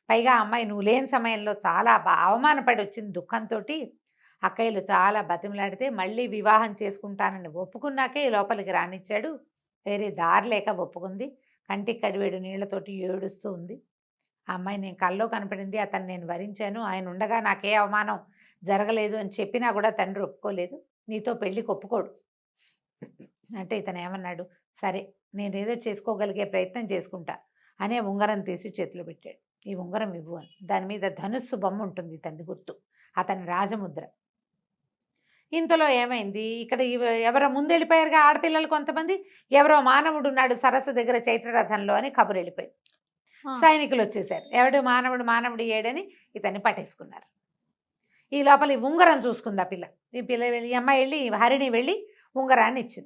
పైగా అమ్మాయి నువ్వు లేని సమయంలో చాలా అవమానపడి వచ్చింది దుఃఖంతో. అక్కయ్యలు చాలా బతిమలాడితే మళ్ళీ వివాహం చేసుకుంటానని ఒప్పుకున్నాకే లోపలికి రానిచ్చాడు. వేరే దారి లేక ఒప్పుకుంది. కంటికి కడివేడు నీళ్లతోటి ఏడుస్తూ ఉంది. ఆ అమ్మాయి నేను కల్లో కనపడింది, అతను నేను వరించాను, ఆయన ఉండగా నాకే అవమానం జరగలేదు అని చెప్పినా కూడా తండ్రి ఒప్పుకోలేదు, నీతో పెళ్ళికి ఒప్పుకోడు అంటే ఇతను ఏమన్నాడు, సరే నేనేదో చేసుకోగలిగే ప్రయత్నం చేసుకుంటా అనే ఉంగరం తీసి చేతిలో పెట్టాడు. ఈ ఉంగరం ఇవ్వు అని. దాని మీద ధనుస్సు బొమ్మ ఉంటుంది, తండ్రి గుర్తు, అతని రాజముద్ర. ఇంతలో ఏమైంది, ఇక్కడ ఎవరో ముందెళ్ళిపోయారుగా ఆడపిల్లలు కొంతమంది, ఎవరో మానవుడు ఉన్నాడు సరస్సు దగ్గర చైత్రరథంలో అని కబురు వెళ్ళిపోయింది. సైనికులు వచ్చేసారు. ఎవడు మానవుడు ఏడని ఇతన్ని పట్టేసుకున్నారు. ఈ లోపల ఈ ఉంగరం చూసుకుంది ఆ పిల్ల. ఈ అమ్మాయి వెళ్ళి, హరిణి వెళ్ళి ఉంగరాన్ని ఇచ్చింది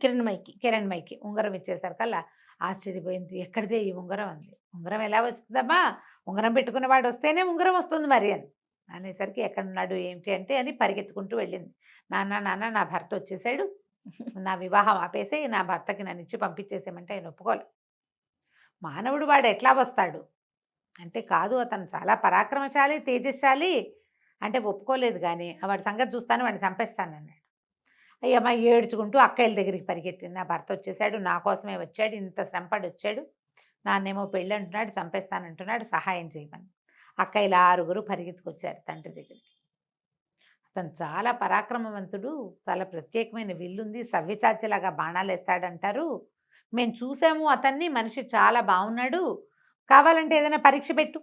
కిరణ్మయికి. ఉంగరం ఇచ్చేసరికల్లా ఆశ్చర్యపోయింది. ఎక్కడిదే ఈ ఉంగరం అంది. ఉంగరం ఎలా వస్తుందమ్మా, ఉంగరం పెట్టుకున్నవాడు వస్తేనే ఉంగరం వస్తుంది మరి అని అనేసరికి ఎక్కడున్నాడు ఏమిటి అంటే అని పరిగెత్తుకుంటూ వెళ్ళింది. నాన్న నా భర్త వచ్చేసాడు, నా వివాహం ఆపేసి నా భర్తకి నన్ను ఇచ్చి పంపించేసామంటే ఆయన ఒప్పుకోలేదు. మానవుడు వాడు ఎట్లా వస్తాడు, అంటే కాదు అతను చాలా పరాక్రమశాలి తేజశాలి అంటే ఒప్పుకోలేదు. కానీ వాడి సంగతి చూస్తాను, వాడిని చంపేస్తాను అన్నాడు. అయ్యమ్మ ఏడ్చుకుంటూ అక్కయ్యల దగ్గరికి పరిగెత్తింది. నా భర్త వచ్చేసాడు, నా కోసమే వచ్చాడు, ఇంత శ్రమపడి వచ్చాడు, నాన్నేమో పెళ్ళి అంటున్నాడు, చంపేస్తానంటున్నాడు, సహాయం చేయమని. అక్కయ్యలు 6 పరిగెత్తుకొచ్చారు తండ్రి దగ్గరికి. అతను చాలా పరాక్రమవంతుడు, చాలా ప్రత్యేకమైన విల్లుంది, సవ్యచాచిలాగా బాణాలు వేస్తాడంటారు, మేము చూసాము అతన్ని, మనిషి చాలా బాగున్నాడు, కావాలంటే ఏదైనా పరీక్ష పెట్టు,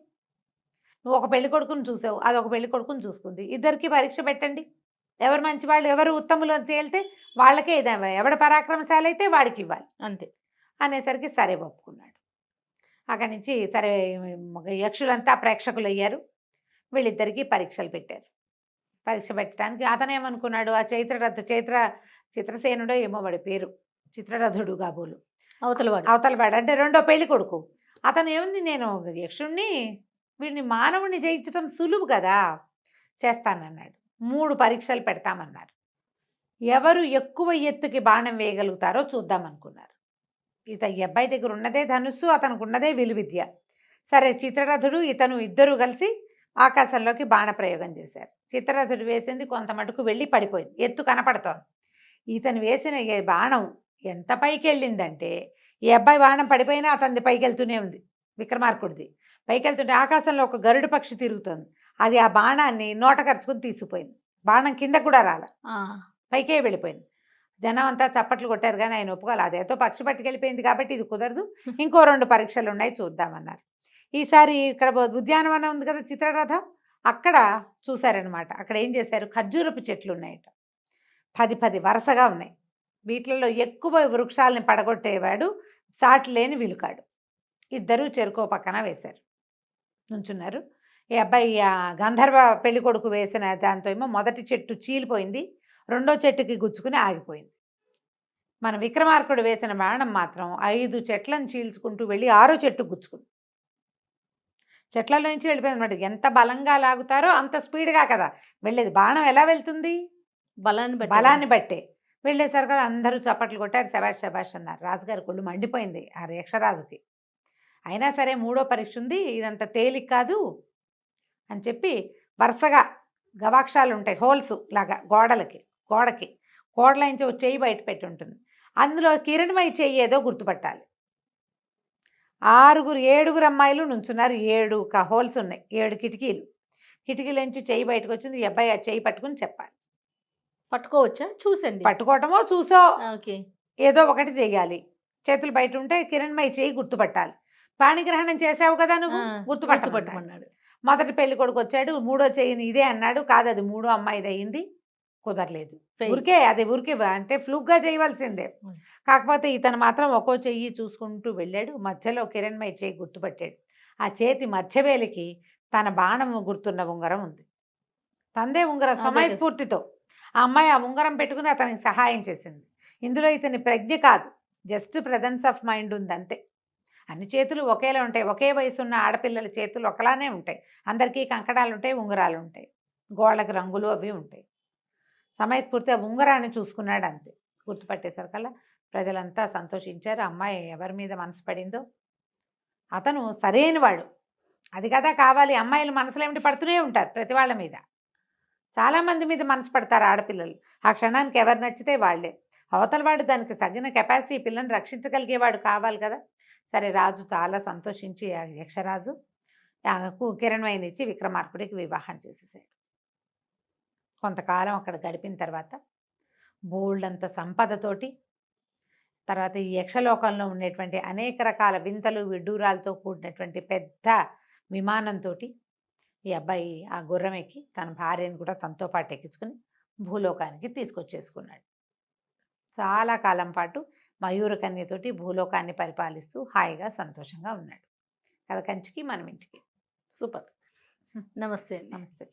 నువ్వు ఒక పెళ్లి కొడుకుని చూసావు, అదొక పెళ్లి కొడుకుని చూసుకుంది, ఇద్దరికి పరీక్ష పెట్టండి, ఎవరు మంచివాళ్ళు ఎవరు ఉత్తములు అని తేలితే వాళ్ళకే ఏదైనా, ఎవడ పరాక్రమశాలి అయితే వాడికి ఇవ్వాలి అంతే అనేసరికి సరే ఒప్పుకున్నాడు. అక్కడి నుంచి సరే యక్షులంతా ప్రేక్షకులు అయ్యారు. వీళ్ళిద్దరికీ పరీక్షలు పెట్టారు. పరీక్ష పెట్టడానికి అతను ఏమనుకున్నాడు, ఆ చిత్రసేనుడో ఏమో వాడి పేరు, చిత్రరథుడు కాబోలు అవతలవాడు అంటే రెండో పెళ్లి కొడుకు. అతను ఏముంది, నేను యక్షుణ్ణి వీడిని మానవుణ్ణి జయించడం సులువు కదా, చేస్తానన్నాడు. 3 పరీక్షలు పెడతామన్నారు. ఎవరు ఎక్కువ ఎత్తుకి బాణం వేయగలుగుతారో చూద్దామనుకున్నారు. ఈ అబ్బాయి దగ్గర ఉన్నదే ధనుస్సు, అతనికి ఉన్నదే విలువిద్య. సరే చిత్రరథుడు ఇతను ఇద్దరు కలిసి ఆకాశంలోకి బాణ ప్రయోగం చేశారు. చిత్రరథుడు వేసింది కొంత మటుకు వెళ్ళి పడిపోయింది, ఎత్తు కనపడుతోంది. ఇతను వేసిన బాణం ఎంత పైకి వెళ్ళిందంటే, ఈ అబ్బాయి బాణం పడిపోయినా అతనిది పైకి వెళ్తూనే ఉంది, విక్రమార్కుడిది పైకి వెళ్తుంటే ఆకాశంలో ఒక గరుడు పక్షి తిరుగుతోంది, అది ఆ బాణాన్ని నోట ఖర్చుకుని తీసుకుపోయింది. బాణం కింద కూడా రాల, పైకే వెళ్ళిపోయింది. జనం అంతా చప్పట్లు కొట్టారు, కానీ ఆయన ఒప్పుకోవాలి, అదేతో పక్షి పట్టుకెళ్ళిపోయింది కాబట్టి ఇది కుదరదు, ఇంకో 2 పరీక్షలు ఉన్నాయి చూద్దామన్నారు. ఈసారి ఇక్కడ ఉద్యానవనం ఉంది కదా చిత్రరథం, అక్కడ చూశారనమాట. అక్కడ ఏం చేశారు, ఖర్జూరపు చెట్లు ఉన్నాయట, 10 వరుసగా ఉన్నాయి. వీటిలలో ఎక్కువ వృక్షాలని పడగొట్టేవాడు సాటి లేని విలుకాడు. ఇద్దరు చెరుకో పక్కన వేశారు, నుంచున్నారు. ఈ అబ్బాయి గంధర్వ పెళ్లి కొడుకు వేసిన దాంతో ఏమో మొదటి చెట్టు చీలిపోయింది, రెండో చెట్టుకి గుచ్చుకుని ఆగిపోయింది. మన విక్రమార్కుడు వేసిన బాణం మాత్రం 5 చెట్లను చీల్చుకుంటూ వెళ్ళి 6వ చెట్టుకు గుచ్చుకుంది. చెట్లలో నుంచి వెళ్ళిపోయింది అనమాట. ఎంత బలంగా లాగుతారో అంత స్పీడ్గా కదా వెళ్ళేది. బాణం ఎలా వెళ్తుంది, బలాన్ని బట్టే. వెళ్ళేసరికి కదా అందరూ చప్పట్లు కొట్టారు, శబాష్ శబాష్ అన్నారు. రాజుగారి కొళ్ళు మండిపోయింది ఆ యక్షరాజుకి. అయినా సరే 3వ పరీక్ష ఉంది, ఇదంత తేలిక కాదు అని చెప్పి వరుసగా గవాక్షాలు ఉంటాయి, హోల్స్ లాగా గోడకి గోడలోంచి ఒక చెయ్యి బయట పెట్టి ఉంటుంది, అందులో కిరణమై చెయ్యి ఏదో గుర్తుపట్టాలి. 7 అమ్మాయిలు నుంచున్నారు, 7 హోల్స్ ఉన్నాయి, 7 కిటికీల నుంచి చెయ్యి బయటకు వచ్చింది. ఈ అబ్బాయి ఆ చెయ్యి పట్టుకుని చెప్పాలి. పట్టుకోవచ్చా, చూసండి, పట్టుకోవటమో చూసో ఓకే, ఏదో ఒకటి చెయ్యాలి. చేతులు బయట ఉంటే కిరణమై చెయ్యి గుర్తుపట్టాలి. పాణిగ్రహణం చేసావు కదా నువ్వు, గుర్తుపట్టమన్నాడు. మొదటి పెళ్లి కొడుకు వచ్చాడు, 3వ చెయ్యిని ఇదే అన్నాడు, కాదు అది 3వ అమ్మాయిది అయ్యింది, కుదరలేదు. ఊరికే అంటే ఫ్లూక్గా చేయవలసిందే. కాకపోతే ఇతను మాత్రం ఒక్కో చెయ్యి చూసుకుంటూ వెళ్ళాడు. మధ్యలో కిరణ్మయి చెయ్యి గుర్తుపట్టాడు. ఆ చేతి మధ్యవేలికి తన బాణం గుర్తున్న ఉంగరం ఉంది, తందే ఉంగరం. సమయస్ఫూర్తితో ఆ అమ్మాయి ఆ ఉంగరం పెట్టుకుని అతనికి సహాయం చేసింది. ఇందులో ఇతని ప్రజ్ఞ కాదు, జస్ట్ ప్రెజెన్స్ ఆఫ్ మైండ్ ఉంది అంతే. అన్ని చేతులు ఒకేలా ఉంటాయి, ఒకే వయసు ఉన్న ఆడపిల్లల చేతులు ఒకలానే ఉంటాయి, అందరికీ కంకణాలు ఉంటాయి, ఉంగరాలు ఉంటాయి, గోళ్ళకి రంగులు అవి ఉంటాయి. సమయస్ఫూర్తి ఆ ఉంగరాన్ని చూసుకున్నాడు అంతే. గుర్తుపట్టేసరికల్లా ప్రజలంతా సంతోషించారు. అమ్మాయి ఎవరి మీద మనసు పడిందో అతను సరైన వాడు, అది కదా కావాలి. అమ్మాయిలు మనసులో ఏమిటి పడుతూనే ఉంటారు ప్రతి వాళ్ళ మీద, చాలామంది మీద మనసు పడతారు ఆడపిల్లలు. ఆ క్షణానికి ఎవరు నచ్చితే వాళ్ళే. అవతల వాడు దానికి తగిన కెపాసిటీ, పిల్లని రక్షించగలిగేవాడు కావాలి కదా. సరే రాజు చాలా సంతోషించి ఆ యక్షరాజు కిరణ్మయిని ఇచ్చి విక్రమార్కుడికి వివాహం చేసేసాడు. కొంతకాలం అక్కడ గడిపిన తర్వాత బోల్డంత సంపదతోటి, తర్వాత ఈ యక్షలోకంలో ఉండేటువంటి అనేక రకాల వింతలు విడ్డూరాలతో కూడినటువంటి పెద్ద విమానంతో ఈ అబ్బాయి ఆ గుర్రం ఎక్కి తన భార్యను కూడా తనతో పాటు ఎక్కించుకుని భూలోకానికి తీసుకొచ్చేసుకున్నాడు. చాలా కాలం పాటు మయూరకన్యతోటి భూలోకాన్ని పరిపాలిస్తూ హాయిగా సంతోషంగా ఉన్నాడు. కథ కంచికి మనం ఇంటికి. సూపర్. నమస్తే. నమస్తే.